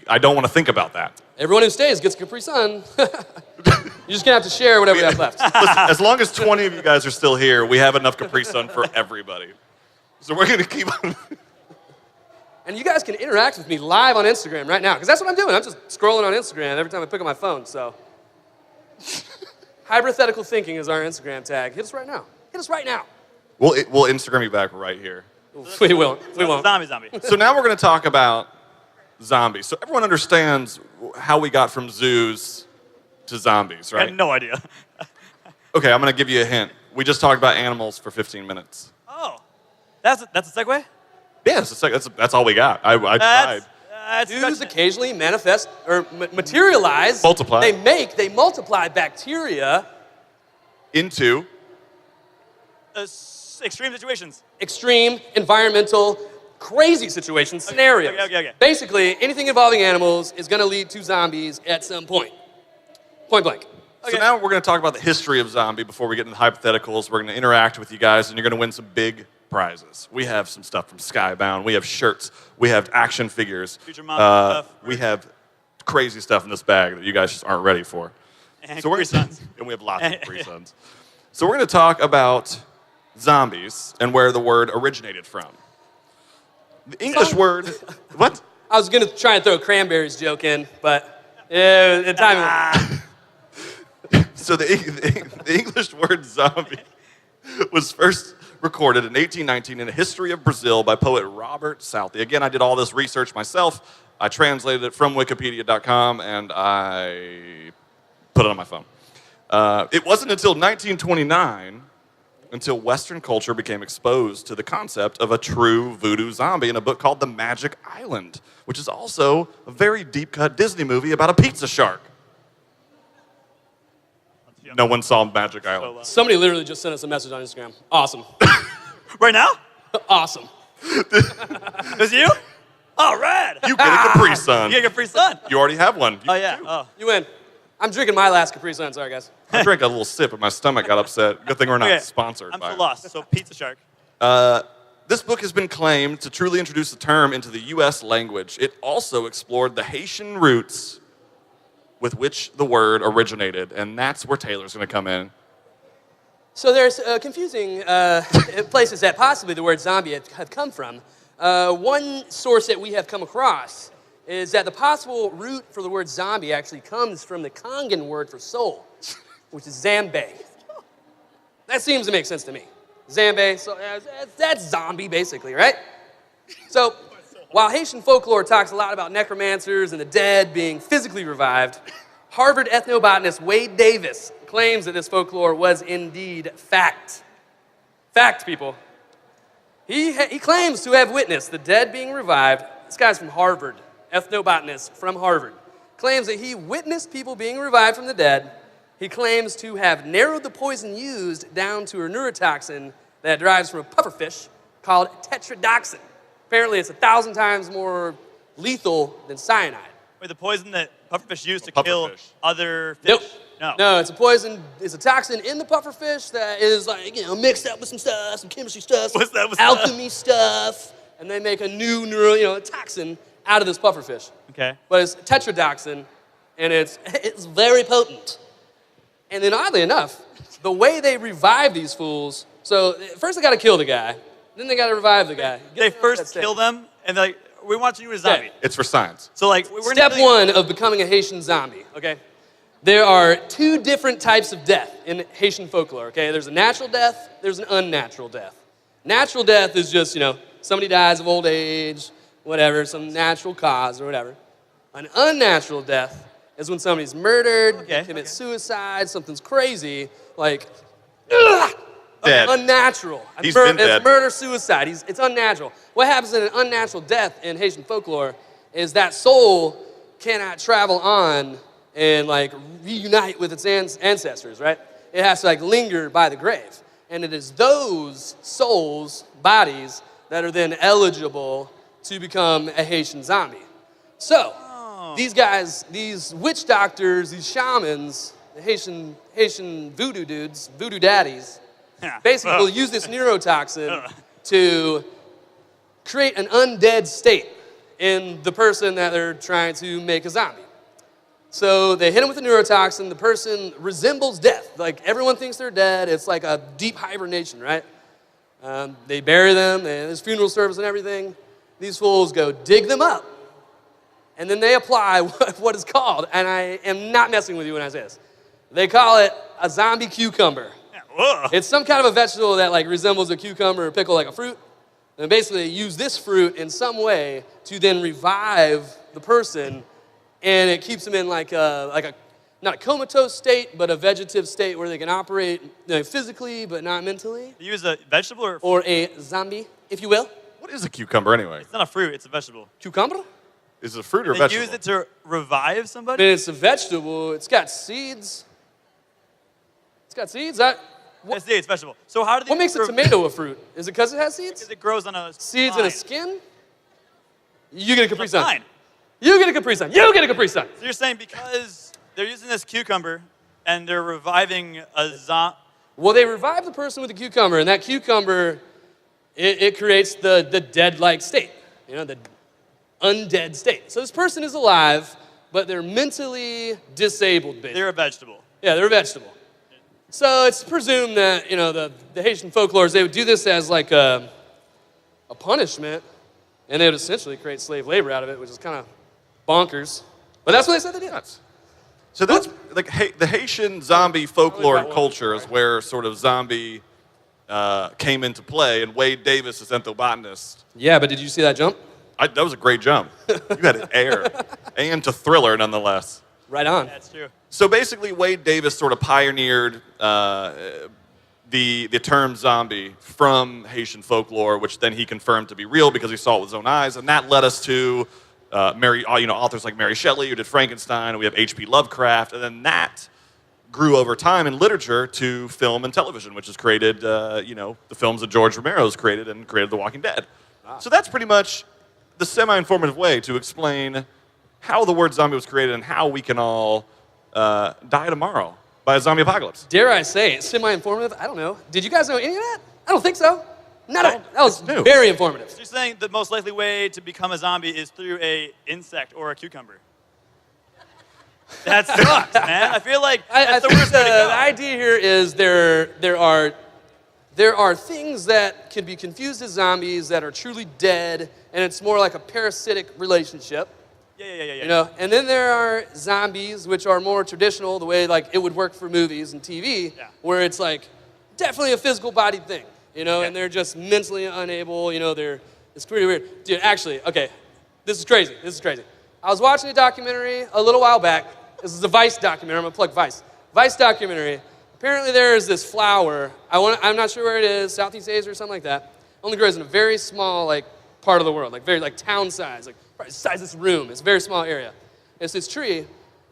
Speaker 9: I don't want to think about that.
Speaker 8: Everyone who stays gets Capri Sun. You're just gonna have to share whatever you have left.
Speaker 9: Listen, as long as 20 of you guys are still here, we have enough Capri Sun for everybody. So we're gonna keep on.
Speaker 8: And you guys can interact with me live on Instagram right now, because that's what I'm doing. I'm just scrolling on Instagram every time I pick up my phone, so. Hybrothetical Thinking is our Instagram tag. Hit us right now. Hit us right now.
Speaker 9: We'll Instagram you back right here.
Speaker 8: We won't. We won't.
Speaker 10: Zombie.
Speaker 9: So now we're gonna talk about zombies. So everyone understands how we got from zoos to zombies, right?
Speaker 10: I had no idea.
Speaker 9: Okay, I'm gonna give you a hint. We just talked about animals for 15 minutes.
Speaker 10: Oh, that's a segue?
Speaker 9: Yes, that's all we got. I tried.
Speaker 8: Zoos occasionally manifest or materialize.
Speaker 9: Multiply.
Speaker 8: They multiply bacteria
Speaker 9: Into
Speaker 10: extreme situations.
Speaker 8: Extreme, environmental, crazy situations, scenarios.
Speaker 10: Okay.
Speaker 8: Basically, anything involving animals is going to lead to zombies at some point. Point blank.
Speaker 9: So now we're going to talk about the history of zombie before we get into hypotheticals. We're going to interact with you guys, and you're going to win some big prizes. We have some stuff from Skybound. We have shirts. We have action figures.
Speaker 10: Future mom stuff.
Speaker 9: We have crazy stuff in this bag that you guys just aren't ready for.
Speaker 10: And
Speaker 9: So we're
Speaker 10: Capri Suns.
Speaker 9: and we have lots of Capri Suns. So we're going to talk about zombies and where the word originated from. The English word. What?
Speaker 8: I was going to try and throw a cranberries joke in, but the timing.
Speaker 9: So the English word zombie was first recorded in 1819 in a history of Brazil by poet Robert Southey. Again, I did all this research myself. I translated it from wikipedia.com and I put it on my phone. It wasn't until 1929 until Western culture became exposed to the concept of a true voodoo zombie in a book called The Magic Island, which is also a very deep-cut Disney movie about a pizza shark. No one saw Magic Island.
Speaker 8: Somebody literally just sent us a message on Instagram. Awesome.
Speaker 10: Right now?
Speaker 8: Awesome.
Speaker 10: Is you? Oh, rad!
Speaker 9: You get a Capri Sun.
Speaker 10: You get a Capri Sun.
Speaker 9: You already have one.
Speaker 10: Oh, yeah. Oh.
Speaker 8: You win. I'm drinking my last Capri Sun. Sorry, guys.
Speaker 9: I drank a little sip, and my stomach got upset. Good thing we're not
Speaker 10: Okay,
Speaker 9: sponsored
Speaker 10: I'm
Speaker 9: by
Speaker 10: so
Speaker 9: it.
Speaker 10: lost. So Pizza Shark.
Speaker 9: This book has been claimed to truly introduce the term into the U.S. language. It also explored the Haitian roots with which the word originated, and that's where Taylor's going to come in.
Speaker 8: So there's confusing places that possibly the word zombie have come from. One source that we have come across is that the possible root for the word zombie actually comes from the Congan word for soul, which is Zambe. That seems to make sense to me. Zambe, so that's zombie basically, right? So while Haitian folklore talks a lot about necromancers and the dead being physically revived, Harvard ethnobotanist Wade Davis claims that this folklore was indeed fact. Fact, people. He claims to have witnessed the dead being revived. This guy's from Harvard, ethnobotanist from Harvard. Claims that he witnessed people being revived from the dead. He claims to have narrowed the poison used down to a neurotoxin that derives from a pufferfish called tetrodotoxin. Apparently, it's 1,000 times more lethal than cyanide.
Speaker 10: Wait, the poison that pufferfish use to kill other fish?
Speaker 8: Nope.
Speaker 10: No.
Speaker 8: No, it's a poison. It's a toxin in the pufferfish that is like, mixed up with some stuff, some chemistry stuff,
Speaker 10: What's that?
Speaker 8: alchemy stuff, and they make a new toxin out of this pufferfish.
Speaker 10: Okay.
Speaker 8: But it's tetrodotoxin, and it's very potent. And then oddly enough, the way they revive these fools, so first they got to kill the guy, then they got to revive the guy.
Speaker 10: They first kill them, and they're like, we want you to be a zombie.
Speaker 8: Yeah.
Speaker 9: It's for science.
Speaker 10: So like, we're
Speaker 8: Step one of becoming a Haitian zombie, okay? There are two different types of death in Haitian folklore, okay? There's a natural death, there's an unnatural death. Natural death is just, somebody dies of old age, whatever, some natural cause or whatever. An unnatural death is when somebody's murdered, commits suicide, something's crazy, like,
Speaker 9: Dead.
Speaker 8: Unnatural.
Speaker 9: He's been dead.
Speaker 8: It's murder-suicide. It's unnatural. What happens in an unnatural death in Haitian folklore is that soul cannot travel on and reunite with its ancestors, right? It has to linger by the grave. And it is those souls, bodies, that are then eligible to become a Haitian zombie. So, these guys, these witch doctors, these shamans, the Haitian voodoo dudes, voodoo daddies, basically will use this neurotoxin to create an undead state in the person that they're trying to make a zombie. So they hit him with the neurotoxin. The person resembles death. Like, everyone thinks they're dead. It's like a deep hibernation, right? They bury them. There's funeral service and everything. These fools go dig them up. And then they apply what is called, and I am not messing with you when I say this, they call it a zombie cucumber. It's some kind of a vegetable that resembles a cucumber or pickle, like a fruit. And basically they use this fruit in some way to then revive the person, and it keeps them in not a comatose state, but a vegetative state where they can operate physically but not mentally.
Speaker 10: You use a vegetable
Speaker 8: or a zombie, if you will.
Speaker 9: What is a cucumber anyway?
Speaker 10: It's not a fruit, it's a vegetable.
Speaker 8: Cucumber?
Speaker 9: Is it a fruit or a
Speaker 10: They
Speaker 9: vegetable?
Speaker 10: use it to revive somebody?
Speaker 8: Then it's a vegetable. It's got seeds. It's got seeds.
Speaker 10: It's vegetable. So how do they...
Speaker 8: What makes a tomato a fruit? Is it because it has seeds?
Speaker 10: Because it grows on a
Speaker 8: seeds
Speaker 10: vine.
Speaker 8: in a skin? You get a Capri Sun.
Speaker 10: Fine.
Speaker 8: You get a Capri Sun. You get a Capri Sun.
Speaker 10: So you're saying because they're using this cucumber and they're reviving a zombie...
Speaker 8: Well, they revive the person with the cucumber, and that cucumber, it creates the dead-like state, the undead state. So this person is alive, but they're mentally disabled, basically.
Speaker 10: They're a vegetable.
Speaker 8: Yeah, they're a vegetable. So it's presumed that, the Haitian folklores, they would do this as a punishment, and they would essentially create slave labor out of it, which is kind of bonkers. But that's what they said they did.
Speaker 9: So that's the Haitian zombie folklore culture is where sort of zombie came into play, and Wade Davis is ethnobotanist.
Speaker 8: Yeah, but did you see that jump?
Speaker 9: That was a great jump. You had it air. And to thriller, nonetheless.
Speaker 8: Right on.
Speaker 10: That's true.
Speaker 9: So basically, Wade Davis sort of pioneered the term zombie from Haitian folklore, which then he confirmed to be real because he saw it with his own eyes, and that led us to authors like Mary Shelley who did Frankenstein, and we have H.P. Lovecraft, and then that grew over time in literature to film and television, which has created the films that George Romero's created and created The Walking Dead. So that's pretty much the semi-informative way to explain how the word zombie was created and how we can all die tomorrow by a zombie apocalypse.
Speaker 8: Dare I say, semi-informative? I don't know. Did you guys know any of that? I don't think so. That was
Speaker 9: new.
Speaker 8: Very informative.
Speaker 10: So you're saying the most likely way to become a zombie is through a insect or a cucumber? That sucks, man. I feel like that's the worst way to go.
Speaker 8: The idea here is there are things that can be confused as zombies that are truly dead, and it's more like a parasitic relationship.
Speaker 10: Yeah.
Speaker 8: You know, and then there are zombies, which are more traditional, the way like it would work for movies and TV, where it's like definitely a physical body thing, you know, and they're just mentally unable. You know, it's pretty weird, dude. Actually, okay, this is crazy. I was watching a documentary a little while back. This is a Vice documentary. I'm gonna plug Vice. Vice documentary. Apparently, there is this flower. I'm not sure where it is, Southeast Asia or something like that. Only grows in a very small like part of the world, like very like town size, like the size of this room. It's a very small area. It's this tree,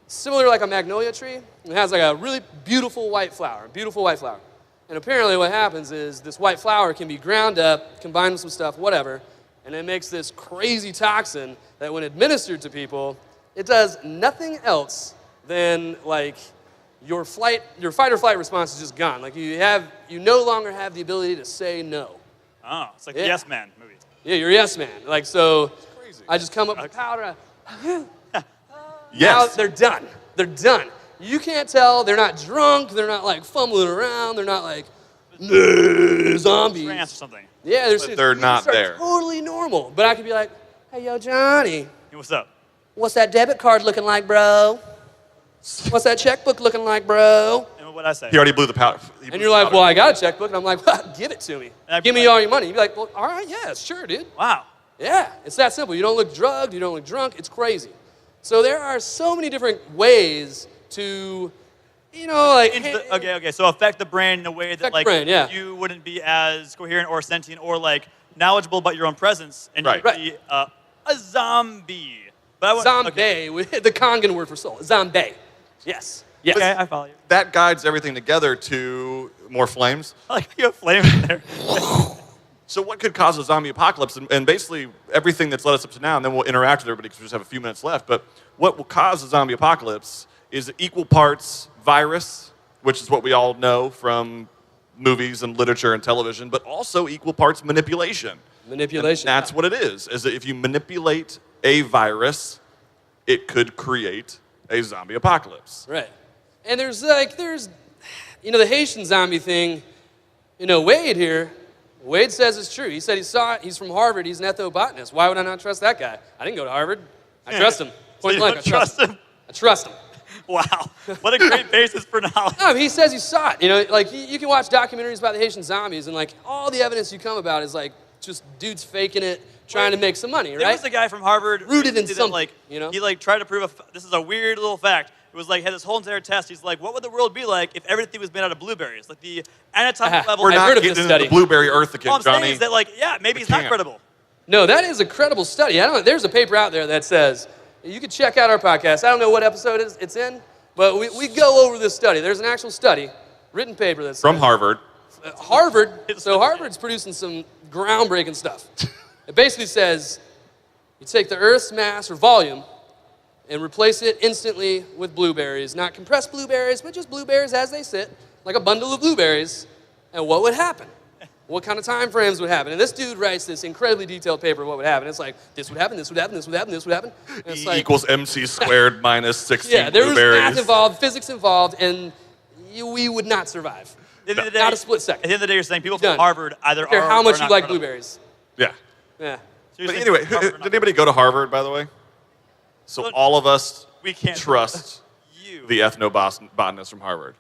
Speaker 8: similar to like a magnolia tree. It has like a really beautiful white flower. And apparently what happens is this white flower can be ground up, combined with some stuff, whatever, and it makes this crazy toxin that when administered to people, it does nothing else than like your fight or flight response is just gone. Like you no longer have the ability to say no.
Speaker 10: Oh, it's like the Yes Man movie.
Speaker 8: Yeah, you're a yes man. Like so, I just come up with powder. Now they're done. You can't tell. They're not drunk. They're not like fumbling around. They're not like zombies.
Speaker 10: Trance or something.
Speaker 8: Yeah,
Speaker 9: they're not there.
Speaker 8: Totally normal. But I could be like, hey, yo, Johnny.
Speaker 10: Hey, what's up?
Speaker 8: What's that debit card looking like, bro? What's that checkbook looking like, bro?
Speaker 10: And what'd I say?
Speaker 9: He already blew the powder.
Speaker 8: And you're like, well, I got a checkbook. And I'm like, well, give it to me. Give me all your money. You'd be like, well, all right, yeah, sure, dude.
Speaker 10: Wow.
Speaker 8: Yeah, it's that simple. You don't look drugged. You don't look drunk. It's crazy. So there are so many different ways to, you know, like...
Speaker 10: Okay. So affect the brain in a way that, like, you wouldn't be as coherent or sentient or, like, knowledgeable about your own presence, and you'd be a zombie. But
Speaker 8: zombie, the Kongan word for soul. Zombie. Yes.
Speaker 10: Okay, I follow you.
Speaker 9: That guides everything together to more flames.
Speaker 10: I like you have flames in there.
Speaker 9: So what could cause a zombie apocalypse? And basically everything that's led us up to now, and then we'll interact with everybody because we just have a few minutes left, but what will cause a zombie apocalypse is equal parts virus, which is what we all know from movies and literature and television, but also equal parts manipulation.
Speaker 8: Manipulation.
Speaker 9: And that's what it is that if you manipulate a virus, it could create a zombie apocalypse.
Speaker 8: Right. And there's, you know, the Haitian zombie thing, you know, Wade says it's true. He said he saw it. He's from Harvard. He's an ethnobotanist. Why would I not trust that guy? I didn't go to Harvard. I trust him. Point blank, I trust him. I trust him.
Speaker 10: Wow. What a great basis for knowledge.
Speaker 8: No, he says he saw it. You know, like, you can watch documentaries about the Haitian zombies, and, like, all the evidence you come about is, like, just dudes faking it, trying to make some money, right?
Speaker 10: There was a guy from Harvard
Speaker 8: rooted in something,
Speaker 10: like,
Speaker 8: you know?
Speaker 10: He, like, tried to prove this is a weird little fact. It was like, had this whole entire test. He's like, what would the world be like if everything was made out of blueberries? Like the anatomical level.
Speaker 9: We're not
Speaker 8: heard of
Speaker 9: getting
Speaker 8: this
Speaker 9: into
Speaker 8: study.
Speaker 9: the blueberry earth again,
Speaker 10: All I'm
Speaker 9: Johnny.
Speaker 10: saying is that, like, yeah, maybe it's not credible.
Speaker 8: No, that is a credible study. There's a paper out there that says, you can check out our podcast. I don't know what episode it's in, but we go over this study. There's an actual study, written paper that's
Speaker 9: from Harvard.
Speaker 8: So Harvard's producing some groundbreaking stuff. It basically says, you take the Earth's mass or volume and replace it instantly with blueberries. Not compressed blueberries, but just blueberries as they sit, like a bundle of blueberries. And what would happen? What kind of time frames would happen? And this dude writes this incredibly detailed paper of what would happen. It's like, this would happen, this would happen, this would happen, this would happen. And it's
Speaker 9: E equals MC squared minus 16
Speaker 8: yeah, there was
Speaker 9: blueberries.
Speaker 8: math involved, physics involved, and we would not survive.
Speaker 10: At the end of the day,
Speaker 8: not a split second.
Speaker 10: At the end of the day, you're saying people from Harvard either
Speaker 8: care
Speaker 10: are
Speaker 8: how much
Speaker 10: or
Speaker 8: you
Speaker 10: not
Speaker 8: like
Speaker 10: credible.
Speaker 8: blueberries.
Speaker 9: Yeah.
Speaker 8: Yeah.
Speaker 10: So
Speaker 9: But anyway, did anybody go to Harvard, by the way? So all of us trust the ethnobotanist from Harvard.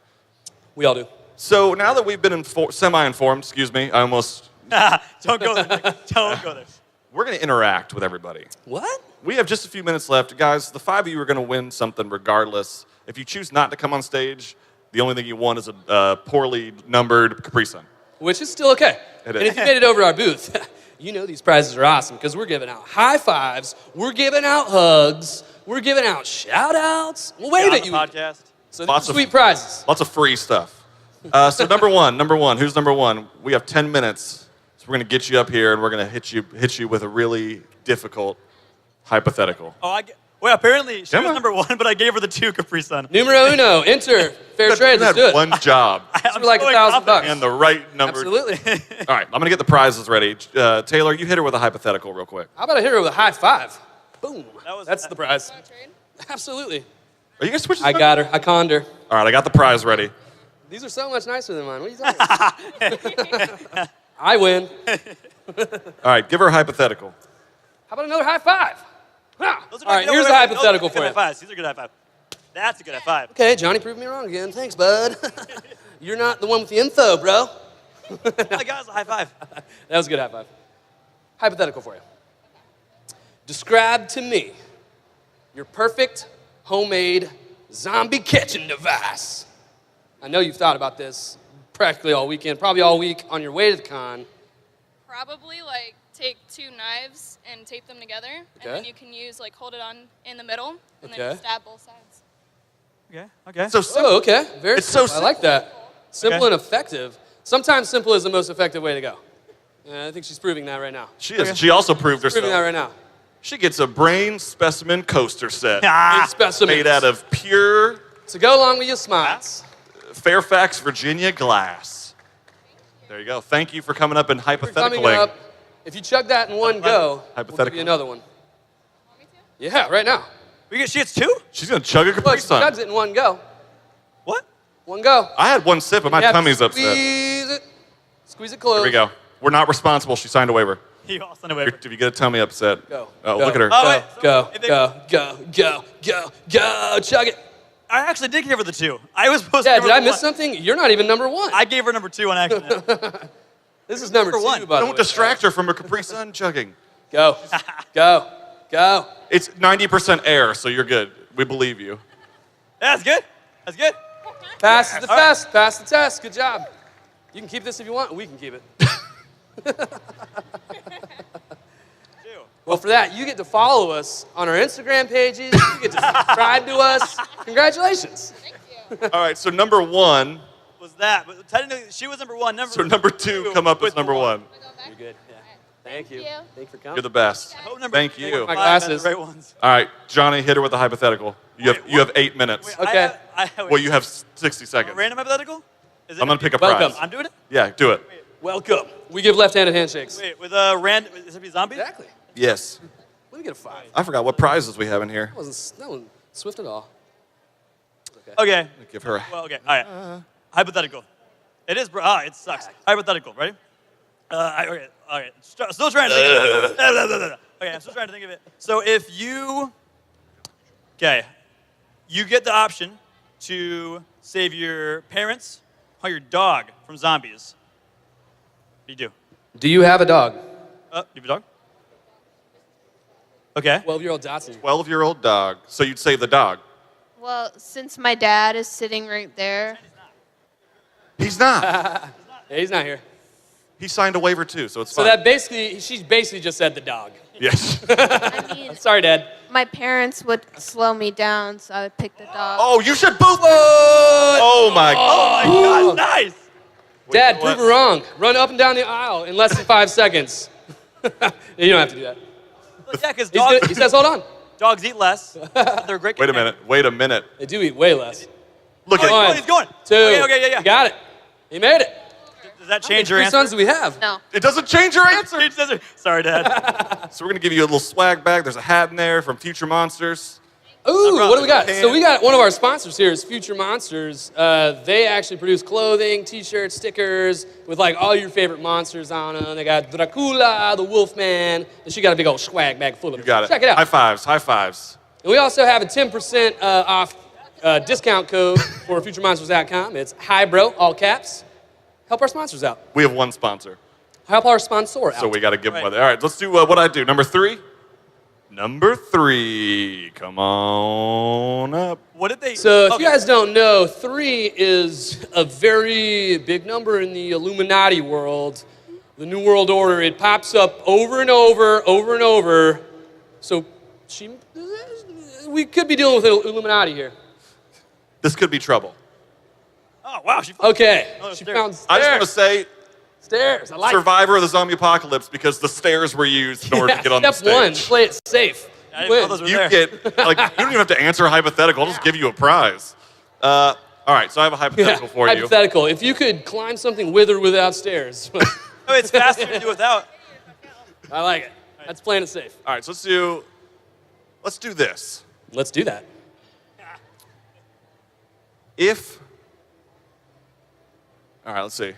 Speaker 8: We all do.
Speaker 9: So now that we've been semi-informed, excuse me, I almost...
Speaker 10: Don't go there. Don't go there.
Speaker 9: We're going to interact with everybody.
Speaker 8: What?
Speaker 9: We have just a few minutes left. Guys, the 5 of you are going to win something regardless. If you choose not to come on stage, the only thing you want is a poorly numbered Capri Sun.
Speaker 8: Which is still okay.
Speaker 9: It
Speaker 8: And
Speaker 9: is.
Speaker 8: if you made it over to our booth, you know these prizes are awesome because we're giving out high fives, we're giving out hugs, we're giving out shout outs. We'll wave at you.
Speaker 10: Podcast.
Speaker 8: So these are sweet prizes.
Speaker 9: Lots of free stuff. So number one, who's number one? We have 10 minutes. So we're going to get you up here, and we're going to hit you with a really difficult hypothetical.
Speaker 10: Well, apparently she was number 1, but I gave her the 2 Capri Sun.
Speaker 8: Numero uno, enter. Fair trade, let's do it.
Speaker 9: One job.
Speaker 8: For like $1,000.
Speaker 9: And the right number.
Speaker 8: Absolutely.
Speaker 9: All right, I'm going to get the prizes ready. Taylor, you hit her with a hypothetical real quick.
Speaker 8: How about I hit her with a high five? Boom. That's the prize. Absolutely.
Speaker 9: Are you going to switch this
Speaker 8: I got her. I conned her.
Speaker 9: All right, I got the prize ready.
Speaker 8: These are so much nicer than mine. What are you talking? I win.
Speaker 9: All right, give her a hypothetical.
Speaker 8: How about another high five? Ah.
Speaker 10: Those are
Speaker 8: All right,
Speaker 10: good-
Speaker 8: here's
Speaker 10: wait,
Speaker 8: a
Speaker 10: wait,
Speaker 8: hypothetical
Speaker 10: those
Speaker 8: for
Speaker 10: are
Speaker 8: you.
Speaker 10: good high fives. These are good high five. That's a good high five.
Speaker 8: Okay, Johnny proved me wrong again. Thanks, bud. You're not the one with the info, bro.
Speaker 10: I got us a high five.
Speaker 8: That was a good high five. Hypothetical for you. Describe to me your perfect homemade zombie catching device. I know you've thought about this practically all weekend, probably all week on your way to the con.
Speaker 12: Probably like take 2 knives and tape them together,
Speaker 8: Okay.
Speaker 12: and then you can use like hold it on in the middle, and
Speaker 8: Okay.
Speaker 12: then stab both sides.
Speaker 10: Okay.
Speaker 9: So simple.
Speaker 8: Oh, okay. Very
Speaker 9: It's so
Speaker 8: simple. I like that. Simple
Speaker 10: Okay.
Speaker 8: and effective. Sometimes simple is the most effective way to go. I think she's proving that right now.
Speaker 9: She is. She also proved herself.
Speaker 8: Proving that right now.
Speaker 9: She gets a brain specimen coaster set.
Speaker 8: Eight specimens.
Speaker 9: Made out of pure
Speaker 8: To go along with your smarts.
Speaker 9: Fairfax, Virginia glass. There you go. Thank you for coming up and
Speaker 8: Coming
Speaker 9: hypotheticaling.
Speaker 8: up, if you chug that in one go, we'll give you another one. Yeah, right now.
Speaker 10: She gets 2?
Speaker 9: She's going to chug a
Speaker 8: Well,
Speaker 9: Capri
Speaker 8: she
Speaker 9: Sun.
Speaker 8: chugs it in one go.
Speaker 10: What?
Speaker 8: One go.
Speaker 9: I had one sip, but my
Speaker 8: You have to
Speaker 9: tummy's upset.
Speaker 8: Squeeze it. Squeeze it close.
Speaker 9: Here we go. We're not responsible. She signed a waiver.
Speaker 10: You all signed a waiver.
Speaker 9: If you get a tummy upset.
Speaker 8: Go.
Speaker 9: Oh,
Speaker 8: Go.
Speaker 9: look at her.
Speaker 10: Oh, wait.
Speaker 8: Go,
Speaker 10: If they-
Speaker 8: go. Chug it.
Speaker 10: I actually did give her the 2. I was supposed to
Speaker 8: Yeah,
Speaker 10: give
Speaker 8: did
Speaker 10: her
Speaker 8: I
Speaker 10: the
Speaker 8: miss
Speaker 10: 1.
Speaker 8: something? You're not even number 1.
Speaker 10: I gave her number 2 on accident.
Speaker 8: This is number 2,
Speaker 10: one.
Speaker 8: by the way.
Speaker 9: Don't distract her from her Capri Sun chugging.
Speaker 8: Go. Go.
Speaker 9: It's 90% air, so you're good. We believe you.
Speaker 10: That's good. That's good.
Speaker 8: Pass the test. Pass the test. Good job. You can keep this if you want. We can keep it. Well, for that, you get to follow us on our Instagram pages. You get to subscribe to us. Congratulations.
Speaker 9: All right, so number 1.
Speaker 10: Was that? But technically, she was number 1.
Speaker 9: So number 2 come up as number 1.
Speaker 8: You're good. Yeah. Thank you. Thank you for coming.
Speaker 9: You're the best.
Speaker 10: I hope number
Speaker 9: Thank
Speaker 10: 4
Speaker 9: you.
Speaker 10: and
Speaker 8: My
Speaker 10: 5 had
Speaker 8: glasses.
Speaker 10: the right ones.
Speaker 9: All right, Johnny, hit her with a hypothetical. You have 8 minutes.
Speaker 10: Wait,
Speaker 8: Okay.
Speaker 9: Well, you have 60 seconds.
Speaker 10: Random hypothetical? Is it
Speaker 9: I'm going to pick a
Speaker 8: Welcome.
Speaker 9: prize.
Speaker 10: I'm doing it?
Speaker 9: Yeah, do it.
Speaker 8: Welcome. We give left-handed handshakes.
Speaker 10: Wait, with a random. Is it be zombie?
Speaker 8: Exactly.
Speaker 9: Yes.
Speaker 8: Let me get a 5.
Speaker 9: I forgot what prizes we have in here.
Speaker 8: That wasn't swift at all.
Speaker 10: Okay.
Speaker 9: Give her a...
Speaker 10: Well, okay. All right. Hypothetical. It is. It sucks. Hypothetical. Ready? Okay. All right. Still trying to think of it. Okay, I'm still trying to think of it. So if you. Okay. You get the option to save your parents or your dog from zombies. What do you do?
Speaker 8: Do you have a dog?
Speaker 10: Do you have a dog? Okay.
Speaker 8: 12-year-old Dotson.
Speaker 9: 12-year-old dog. So you'd save the dog.
Speaker 13: Well, since my dad is sitting right there.
Speaker 9: He's not.
Speaker 8: Yeah, he's not here.
Speaker 9: He signed a waiver too, so it's
Speaker 8: So
Speaker 9: fine.
Speaker 8: that basically, she basically just said the dog.
Speaker 9: Yes.
Speaker 13: I mean,
Speaker 8: Sorry, Dad.
Speaker 13: my parents would slow me down, so I would pick the dog.
Speaker 9: Oh, you should both. Oh my God.
Speaker 10: Oh my God! Nice.
Speaker 8: Dad,
Speaker 9: what?
Speaker 8: prove her wrong. Run up and down the aisle in less than 5 seconds. You don't have to do that.
Speaker 10: Well, yeah, because
Speaker 8: He says, hold on.
Speaker 10: dogs eat less. They're great.
Speaker 9: Wait a minute. Wait a minute.
Speaker 8: They do eat way less.
Speaker 9: Look at
Speaker 8: One,
Speaker 10: He's going.
Speaker 8: 2.
Speaker 10: Okay, yeah.
Speaker 8: You got it. He made it.
Speaker 10: Does that
Speaker 8: How many
Speaker 10: change your
Speaker 8: Capri
Speaker 10: answer?
Speaker 8: Suns do we have?
Speaker 13: No.
Speaker 9: it. Doesn't change your answer.
Speaker 10: Sorry, Dad.
Speaker 9: So we're gonna give you a little swag bag. There's a hat in there from Future Monsters.
Speaker 8: Ooh, what do we got?
Speaker 9: Can.
Speaker 8: So we got one of our sponsors here is Future Monsters. They actually produce clothing, t-shirts, stickers with like all your favorite monsters on them. They got Dracula, the Wolfman, and she got a big old swag bag full of
Speaker 9: You got it.
Speaker 8: Check it out.
Speaker 9: High fives. High fives.
Speaker 8: And we also have a 10% off discount code for FutureMonsters.com. It's Hybro, all caps. Help our sponsors out.
Speaker 9: We have one sponsor,
Speaker 8: Help our sponsor out.
Speaker 9: so we got to give them one. All right, let's do what I do. Number 3. Number 3. Come on up.
Speaker 10: What did they?
Speaker 8: So if you guys don't know, 3 is a very big number in the Illuminati world. The New World Order, it pops up over and over. So we could be dealing with Illuminati here.
Speaker 9: This could be trouble.
Speaker 10: Oh wow, she.
Speaker 8: Okay,
Speaker 10: Oh,
Speaker 8: she
Speaker 10: there.
Speaker 8: found
Speaker 9: I just
Speaker 8: there.
Speaker 9: want to say,
Speaker 8: Stairs. I like
Speaker 9: Survivor of the zombie apocalypse because the stairs were used in order to get on the
Speaker 8: Step
Speaker 9: stage.
Speaker 8: one, play it safe.
Speaker 10: I didn't know those were
Speaker 9: You
Speaker 10: there.
Speaker 9: get, like, you don't even have to answer a hypothetical. I'll just give you a prize. All right, so I have a hypothetical for you.
Speaker 8: Hypothetical. If you could climb something with or without stairs.
Speaker 10: No, it's faster to do without.
Speaker 8: I like it. That's playing it safe.
Speaker 9: All right, so let's do this.
Speaker 8: Let's do that.
Speaker 9: All right, let's see.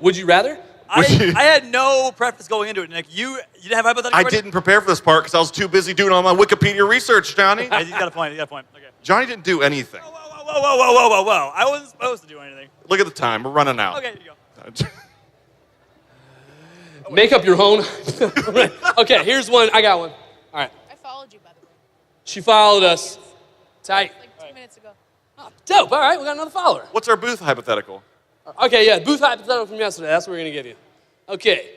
Speaker 8: Would you rather?
Speaker 10: I had no preface going into it, Nick. You didn't have hypothetical?
Speaker 9: I didn't prepare for this part because I was too busy doing all my Wikipedia research, Johnny.
Speaker 10: You got a point. Okay.
Speaker 9: Johnny didn't do anything.
Speaker 10: Whoa. I wasn't supposed to do anything.
Speaker 9: Look at the time. We're running out.
Speaker 10: Okay, here you go.
Speaker 8: Make up your own. Okay, here's one. I got one. All right.
Speaker 11: I followed you, by the way.
Speaker 8: She followed us. Tight.
Speaker 11: Like 2 minutes ago.
Speaker 8: Oh, dope. All right, we got another follower.
Speaker 9: What's our booth hypothetical?
Speaker 8: Okay, yeah, booth hypothetical from yesterday. That's what we're going to give you. Okay,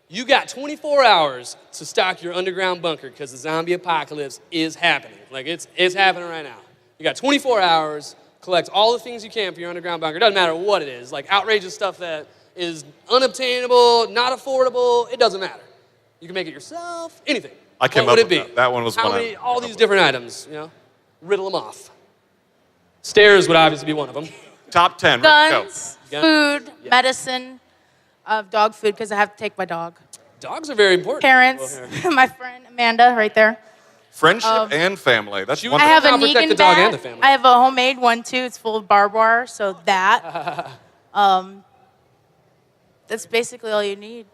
Speaker 8: you got 24 hours to stock your underground bunker because the zombie apocalypse is happening. Like, it's happening right now. You got 24 hours, collect all the things you can for your underground bunker. It doesn't matter what it is, like outrageous stuff that is unobtainable, not affordable, it doesn't matter. You can make it yourself, anything.
Speaker 9: I came
Speaker 8: what
Speaker 9: up
Speaker 8: would
Speaker 9: with
Speaker 8: it be?
Speaker 9: that. That one was
Speaker 8: How
Speaker 9: one
Speaker 8: many, all these different items, you know? Riddle them off. Stairs would obviously be one of them.
Speaker 9: Top 10.
Speaker 11: Guns,
Speaker 8: Go.
Speaker 11: food, medicine, dog food because I have to take my dog.
Speaker 8: Dogs are very important.
Speaker 11: Parents, my friend Amanda, right there.
Speaker 9: Friendship and family. That's
Speaker 8: You
Speaker 9: one.
Speaker 11: I have a
Speaker 8: I'll protect
Speaker 11: Negan
Speaker 8: the dog
Speaker 11: bat.
Speaker 8: and the family.
Speaker 11: I have a homemade one too. It's full of barbed wire, so that. That's basically all you need.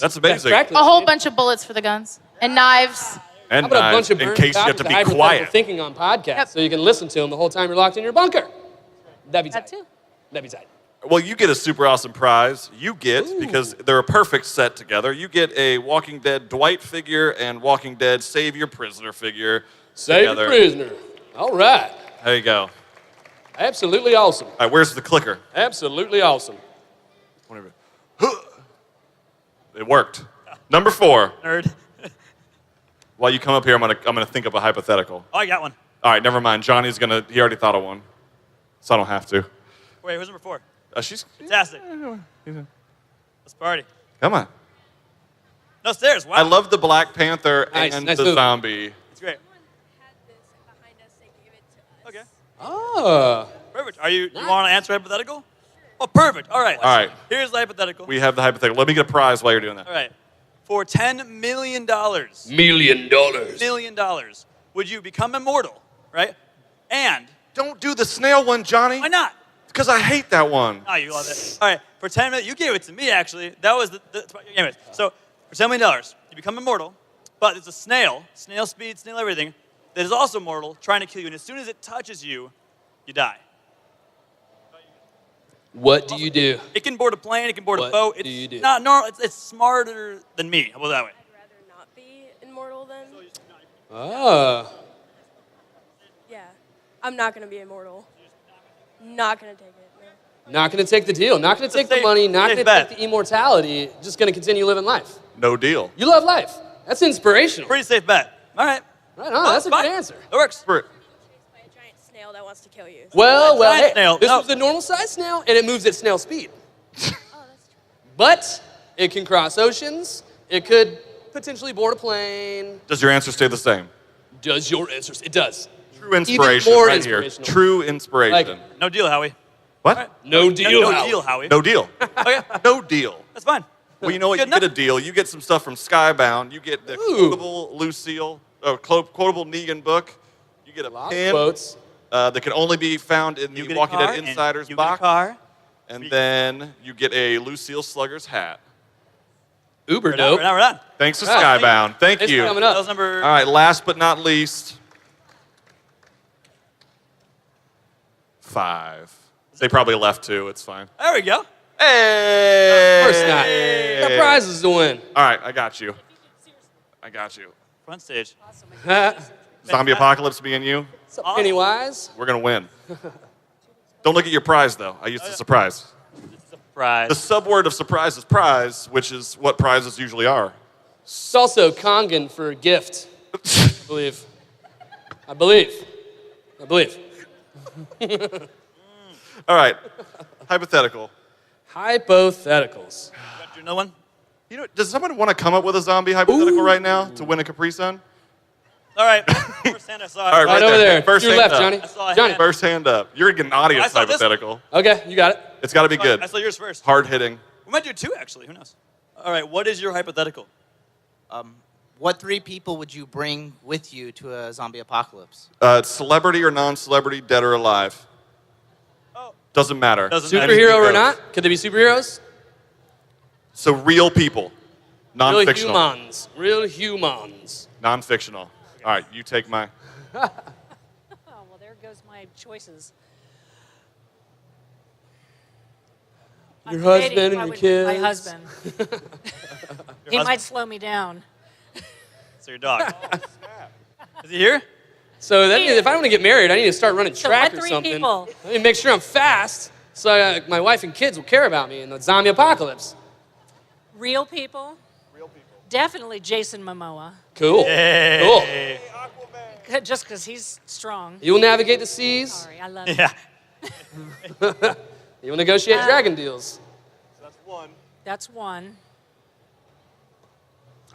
Speaker 9: That's amazing.
Speaker 11: A whole bunch of bullets for the guns and knives.
Speaker 9: And
Speaker 8: How about a bunch of
Speaker 9: in
Speaker 8: burnt
Speaker 9: case you have
Speaker 8: copies
Speaker 9: to
Speaker 8: of
Speaker 9: be
Speaker 8: Hybrothetical
Speaker 9: quiet.
Speaker 8: Thinking on podcast, so you can listen to them the whole time you're locked in your bunker. That'd be tight.
Speaker 11: That too.
Speaker 8: That'd be tight.
Speaker 9: Well, you get a super awesome prize. You get, because they're a perfect set together, you get a Walking Dead Dwight figure and Walking Dead Save Your Prisoner figure
Speaker 8: Save
Speaker 9: together.
Speaker 8: your prisoner. All right.
Speaker 9: There you go.
Speaker 8: Absolutely awesome.
Speaker 9: All right, where's the clicker?
Speaker 8: Absolutely awesome.
Speaker 9: It worked. Number 4.
Speaker 10: Nerd.
Speaker 9: While you come up here, I'm gonna think of a hypothetical.
Speaker 10: Oh, I got one.
Speaker 9: All right, never mind. Johnny's he already thought of one, so I don't have to.
Speaker 10: Wait, who's number 4?
Speaker 9: She's
Speaker 10: Fantastic. Let's party.
Speaker 9: come on.
Speaker 10: No stairs. Wow.
Speaker 9: I love the Black Panther
Speaker 8: Nice,
Speaker 9: and
Speaker 8: nice
Speaker 9: the
Speaker 8: move.
Speaker 9: zombie.
Speaker 10: It's great. Okay.
Speaker 8: Oh.
Speaker 10: Perfect. You want to answer hypothetical? Oh, perfect. All right.
Speaker 9: All right.
Speaker 10: Here's the hypothetical.
Speaker 9: We have the hypothetical. Let me get a prize while you're doing that.
Speaker 10: All right. For $10 million.
Speaker 8: $1 million.
Speaker 10: Would you become immortal, right? And
Speaker 9: Don't do the snail one, Johnny.
Speaker 10: why not?
Speaker 9: Because I hate that one.
Speaker 10: Oh, you love it. All right. For $10 million, you gave it to me actually. That was anyways. So for $10 million, you become immortal, but it's a snail speed, snail everything, that is also mortal, trying to kill you. And as soon as it touches you, you die.
Speaker 8: What do you do?
Speaker 10: It can board a plane. It can board a
Speaker 8: What
Speaker 10: boat.
Speaker 8: do you do?
Speaker 10: Not normal. It's smarter than me. How about that way?
Speaker 14: I'd rather not be immortal then.
Speaker 8: Oh.
Speaker 14: Yeah. I'm not going to be immortal. Not going to take it. No.
Speaker 8: Not going to take the deal. Not going to take the
Speaker 10: safe-
Speaker 8: money. Not
Speaker 10: safe
Speaker 8: going to
Speaker 10: bet.
Speaker 8: take the immortality. Just going to continue living life.
Speaker 9: No deal.
Speaker 8: You love life. That's inspirational.
Speaker 10: Pretty safe bet. All right.
Speaker 8: Right on. That's a
Speaker 10: fine.
Speaker 8: good answer.
Speaker 10: It works.
Speaker 14: By a giant snail that wants to kill you.
Speaker 8: Well,
Speaker 10: Giant
Speaker 8: hey,
Speaker 10: snail.
Speaker 8: this
Speaker 10: No.
Speaker 8: was a normal size snail, and it moves at snail speed. But it can cross oceans. It could potentially board a plane.
Speaker 9: Does your answer stay the same?
Speaker 8: Does your answer? It does.
Speaker 9: True inspiration
Speaker 8: Even more
Speaker 9: right here.
Speaker 8: inspirational.
Speaker 9: True inspiration.
Speaker 10: No deal, Howie.
Speaker 9: What?
Speaker 8: No deal.
Speaker 10: No
Speaker 8: Howard.
Speaker 10: deal, Howie.
Speaker 9: No deal.
Speaker 10: Okay.
Speaker 9: No deal.
Speaker 10: That's fine.
Speaker 9: Well, you know what?
Speaker 10: Good
Speaker 9: You get a deal. You get some stuff from Skybound. You get the quotable Lucille, quotable Negan book. You get a
Speaker 8: Lot of
Speaker 9: pin
Speaker 8: quotes.
Speaker 9: that can only be found in
Speaker 10: You
Speaker 9: the
Speaker 10: get a
Speaker 9: Walking
Speaker 10: car,
Speaker 9: Dead
Speaker 10: and
Speaker 9: Insiders
Speaker 10: you get a
Speaker 9: box.
Speaker 10: car.
Speaker 9: And then you get a Lucille Slugger's hat.
Speaker 8: Uber
Speaker 10: We're done.
Speaker 8: dope.
Speaker 10: We're done.
Speaker 9: Thanks to
Speaker 8: Ah,
Speaker 9: Skybound. Thank
Speaker 8: It's
Speaker 9: you.
Speaker 8: coming
Speaker 10: That
Speaker 8: up.
Speaker 10: was number.
Speaker 9: All right, last but not least, 5. They probably left too. It's fine.
Speaker 10: There we go.
Speaker 9: Hey!
Speaker 8: Of course not. Got prizes to win.
Speaker 9: All right, I got you. I got you.
Speaker 10: Front stage.
Speaker 9: Zombie apocalypse, me and you.
Speaker 8: Pennywise.
Speaker 9: We're gonna win. Don't look at your prize though. I used a surprise.
Speaker 10: Surprise.
Speaker 9: The subword of surprise is prize, which is what prizes usually are.
Speaker 8: It's also Kongan for gift. I believe. I believe. I believe.
Speaker 9: All right, hypothetical.
Speaker 8: Hypotheticals.
Speaker 10: Do another one?
Speaker 9: You know, does someone want to come up with a zombie hypothetical right now to win a Capri Sun?
Speaker 10: All right. First hand I saw.
Speaker 9: All right,
Speaker 8: Right over there.
Speaker 9: First
Speaker 8: Your
Speaker 9: hand
Speaker 8: left,
Speaker 9: up.
Speaker 8: Johnny.
Speaker 10: I saw a
Speaker 8: Johnny.
Speaker 10: hand.
Speaker 9: First hand up. You're getting an audience
Speaker 10: I saw this
Speaker 9: hypothetical.
Speaker 8: Okay, you got it.
Speaker 9: It's got to be good.
Speaker 10: I saw yours first.
Speaker 9: Hard hitting.
Speaker 10: We might do two, actually. Who knows? All right. What is your hypothetical?
Speaker 15: What 3 people would you bring with you to a zombie apocalypse?
Speaker 9: Celebrity or non-celebrity, dead or alive. Doesn't matter.
Speaker 8: Superhero or not? Could they be superheroes?
Speaker 9: So real people, non-fictional.
Speaker 8: Real humans.
Speaker 9: Non-fictional. All right, you take my.
Speaker 16: Oh, well, there goes my choices.
Speaker 8: Your
Speaker 16: I'm
Speaker 8: husband
Speaker 16: debating
Speaker 8: and
Speaker 16: if I
Speaker 8: your
Speaker 16: would-
Speaker 8: kids.
Speaker 16: My husband. He might slow me down.
Speaker 10: So your dog. Is he here?
Speaker 8: So that means if I want to get married, I need to start running
Speaker 16: So
Speaker 8: track
Speaker 16: what
Speaker 8: or
Speaker 16: 3
Speaker 8: something.
Speaker 16: people?
Speaker 8: I need to make sure I'm fast, so my wife and kids will care about me in the zombie apocalypse.
Speaker 16: Real people? Real people. Definitely Jason Momoa.
Speaker 8: Cool.
Speaker 10: Hey.
Speaker 8: Cool.
Speaker 16: Just because he's strong.
Speaker 8: You will navigate the seas.
Speaker 16: Sorry, I love him.
Speaker 10: Yeah.
Speaker 8: You will negotiate dragon deals.
Speaker 10: That's one.
Speaker 16: That's one.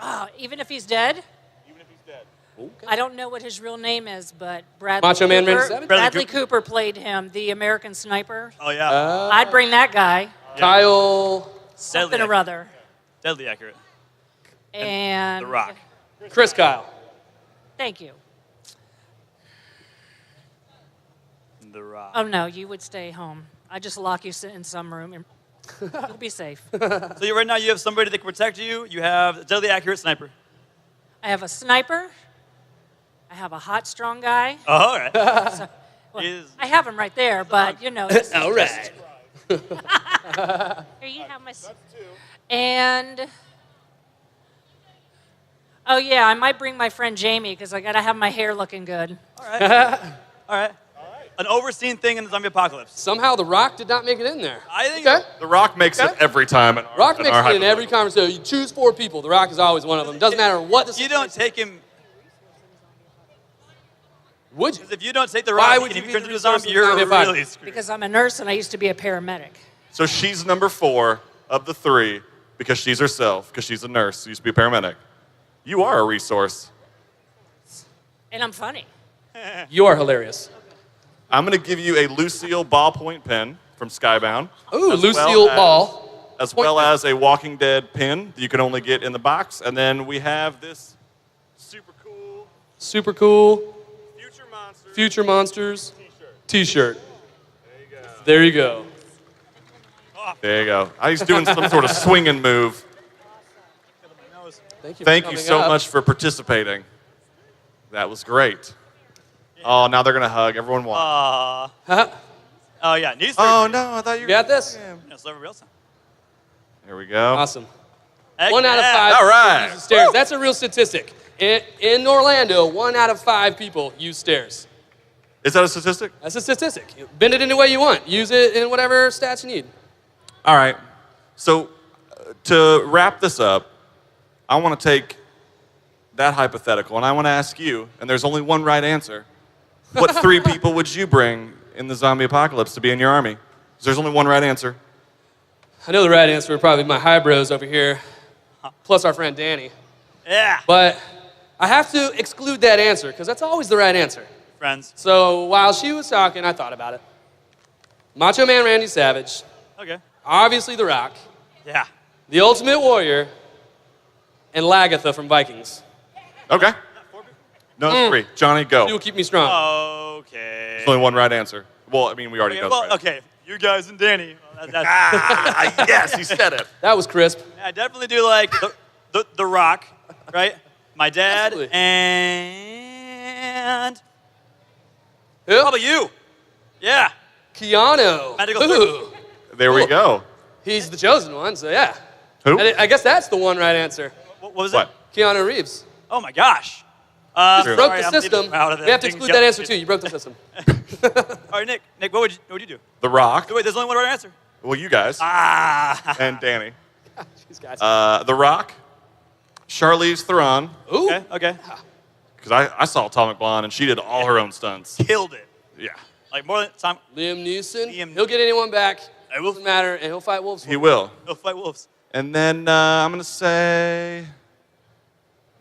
Speaker 16: Oh, even if he's dead?
Speaker 10: Even if he's dead.
Speaker 8: Okay.
Speaker 16: I don't know what his real name is, but Bradley
Speaker 8: Macho Man
Speaker 16: Cooper,
Speaker 8: Randy Savage?
Speaker 16: Bradley Cooper played him, the American sniper.
Speaker 10: Oh, yeah.
Speaker 16: I'd bring that guy.
Speaker 8: Kyle.
Speaker 16: Something or other.
Speaker 10: Deadly accurate.
Speaker 16: And
Speaker 10: The Rock.
Speaker 8: Chris Kyle.
Speaker 16: Thank you.
Speaker 10: The Rock.
Speaker 16: Oh, no, you would stay home. I just lock you in some room. And you'll be safe.
Speaker 10: So right now you have somebody that can protect you. You have a deadly accurate sniper.
Speaker 16: I have a sniper. I have a hot, strong guy.
Speaker 10: Oh, all right.
Speaker 16: So, well, I have him right there, but, you know. This is
Speaker 8: All right.
Speaker 16: Here, you have my... And... Oh, yeah, I might bring my friend Jamie, because I got to have my hair looking good.
Speaker 10: All right. All right. An overseen thing in the zombie apocalypse.
Speaker 8: Somehow The Rock did not make it in there.
Speaker 10: I think
Speaker 9: The Rock makes it every time.
Speaker 8: Rock makes it in every conversation. You choose 4 people. The Rock is always one of them. Doesn't matter what the
Speaker 10: you don't take him.
Speaker 8: Would you?
Speaker 10: Because if you don't take the
Speaker 8: Why
Speaker 10: Rock
Speaker 8: would
Speaker 10: and
Speaker 8: you
Speaker 10: if
Speaker 8: be
Speaker 10: you turn
Speaker 8: the
Speaker 10: into a zombie,
Speaker 8: resource
Speaker 10: you're
Speaker 8: of the zombie
Speaker 10: really
Speaker 8: apocalypse?
Speaker 10: screwed.
Speaker 16: Because I'm a nurse and I used to be a paramedic.
Speaker 9: So she's number 4 of the 3 because she's herself, because she's a nurse who used to be a paramedic. You are a resource.
Speaker 16: And I'm funny.
Speaker 8: You are hilarious.
Speaker 9: I'm going to give you a Lucille ballpoint pen from Skybound.
Speaker 8: Ooh,
Speaker 9: as
Speaker 8: Lucille
Speaker 9: ball. As well as a Walking Dead pin that you can only get in the box. And then we have this super cool Future Monsters t-shirt. There you go. There you go. He's doing some sort of swinging move. Thank you so much for participating. That was great. Oh, now they're going to hug. Everyone wants.
Speaker 10: Oh, yeah. Knee surgery.
Speaker 9: Oh, no. I thought you
Speaker 8: got this?
Speaker 10: Yeah, so everybody else.
Speaker 9: Here we go.
Speaker 8: Awesome.
Speaker 10: Heck
Speaker 8: 1 out of
Speaker 10: yeah.
Speaker 8: 5
Speaker 9: All right.
Speaker 8: use stairs. That's a real statistic. In Orlando, 1 out of 5 people use stairs.
Speaker 9: Is that a statistic?
Speaker 8: That's a statistic. Bend it any way you want. Use it in whatever stats you need.
Speaker 9: All right. So to wrap this up, I want to take that hypothetical and I want to ask you, and there's only one right answer. What 3 people would you bring in the zombie apocalypse to be in your army? 'Cause there's only one right answer.
Speaker 8: I know the right answer would probably be my hybros over here, plus our friend Danny.
Speaker 10: Yeah.
Speaker 8: But I have to exclude that answer, because that's always the right answer.
Speaker 10: Friends.
Speaker 8: So while she was talking, I thought about it. Macho Man Randy Savage,
Speaker 10: Okay.
Speaker 8: obviously The Rock,
Speaker 10: Yeah.
Speaker 8: the Ultimate Warrior, and Lagatha from Vikings.
Speaker 9: Okay. No, it's 3. Johnny, go.
Speaker 8: You will keep me strong.
Speaker 10: Okay.
Speaker 9: There's only one right answer. Well, I mean, we already
Speaker 10: Okay,
Speaker 9: know
Speaker 10: well,
Speaker 9: the right
Speaker 10: okay. You guys and Danny. Well,
Speaker 9: Yes, he said it.
Speaker 8: That was crisp.
Speaker 10: I definitely do like the Rock, right? My dad
Speaker 8: Absolutely.
Speaker 10: and
Speaker 8: Who?
Speaker 10: how about you? Yeah.
Speaker 8: Keanu.
Speaker 10: Magical
Speaker 8: Ooh.
Speaker 9: There we go.
Speaker 8: He's the chosen one, so yeah.
Speaker 9: Who?
Speaker 8: I guess that's the one right answer.
Speaker 10: What was
Speaker 9: What?
Speaker 10: it?
Speaker 8: Keanu Reeves.
Speaker 10: Oh my gosh.
Speaker 8: Broke
Speaker 10: Sorry,
Speaker 8: the
Speaker 10: I'm
Speaker 8: system.
Speaker 10: getting out of
Speaker 8: We have to
Speaker 10: thing.
Speaker 8: exclude that answer too. You broke the system.
Speaker 10: All right, Nick. Nick, what would you do?
Speaker 9: The Rock.
Speaker 10: Wait, there's only one right answer.
Speaker 9: Well, you guys. And Danny.
Speaker 8: These guys.
Speaker 9: The Rock. Charlize Theron.
Speaker 8: Ooh.
Speaker 10: Okay.
Speaker 9: Because I saw Atomic Blonde and she did all her own stunts.
Speaker 10: Killed it.
Speaker 9: Yeah.
Speaker 10: Like more than time.
Speaker 8: Liam Neeson.
Speaker 10: Liam-
Speaker 8: He'll get anyone back.
Speaker 10: I will.
Speaker 8: Doesn't matter, and he'll fight wolves.
Speaker 9: He will.
Speaker 10: He'll fight wolves.
Speaker 9: And then I'm going to say,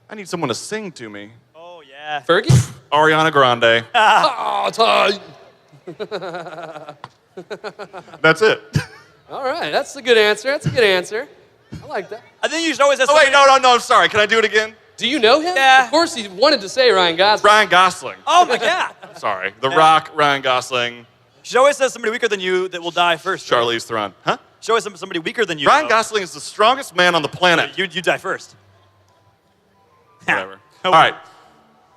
Speaker 9: I need someone to sing to me.
Speaker 10: Oh, yeah.
Speaker 8: Fergie?
Speaker 9: Ariana Grande.
Speaker 8: Oh, tight.
Speaker 9: That's it.
Speaker 8: All right, that's a good answer. That's a good answer. I like that.
Speaker 10: I think you should always have
Speaker 9: Oh, wait, no, I'm sorry. Can I do it again?
Speaker 8: Do you know him?
Speaker 10: Yeah.
Speaker 8: Of course, he wanted to say Ryan Gosling.
Speaker 9: Ryan Gosling.
Speaker 10: Oh, my God.
Speaker 9: Sorry. The Rock, Ryan Gosling,
Speaker 10: You should always have somebody weaker than you that will die first. right?
Speaker 9: Charlize Theron. Huh?
Speaker 10: Should always have somebody weaker than you.
Speaker 9: Ryan
Speaker 10: though.
Speaker 9: Gosling is the strongest man on the planet.
Speaker 10: You die first.
Speaker 9: Whatever. All right.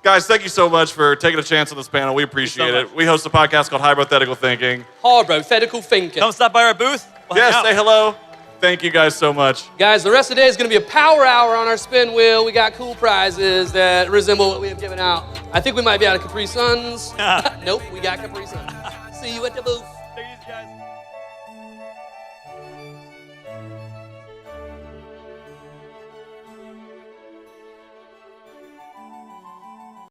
Speaker 9: Guys, thank you so much for taking a chance on this panel. We appreciate it. We host a podcast called Hybrothetical Thinking.
Speaker 8: Hybrothetical Thinking.
Speaker 10: Come stop by our booth. We'll hang
Speaker 9: Yes,
Speaker 10: out.
Speaker 9: say hello. Thank you guys so much.
Speaker 8: Guys, the rest of the day is going to be a power hour on our spin wheel. We got cool prizes that resemble what we have given out. I think we might be out of Capri Suns. Nope, we got Capri Suns. See you at the booth.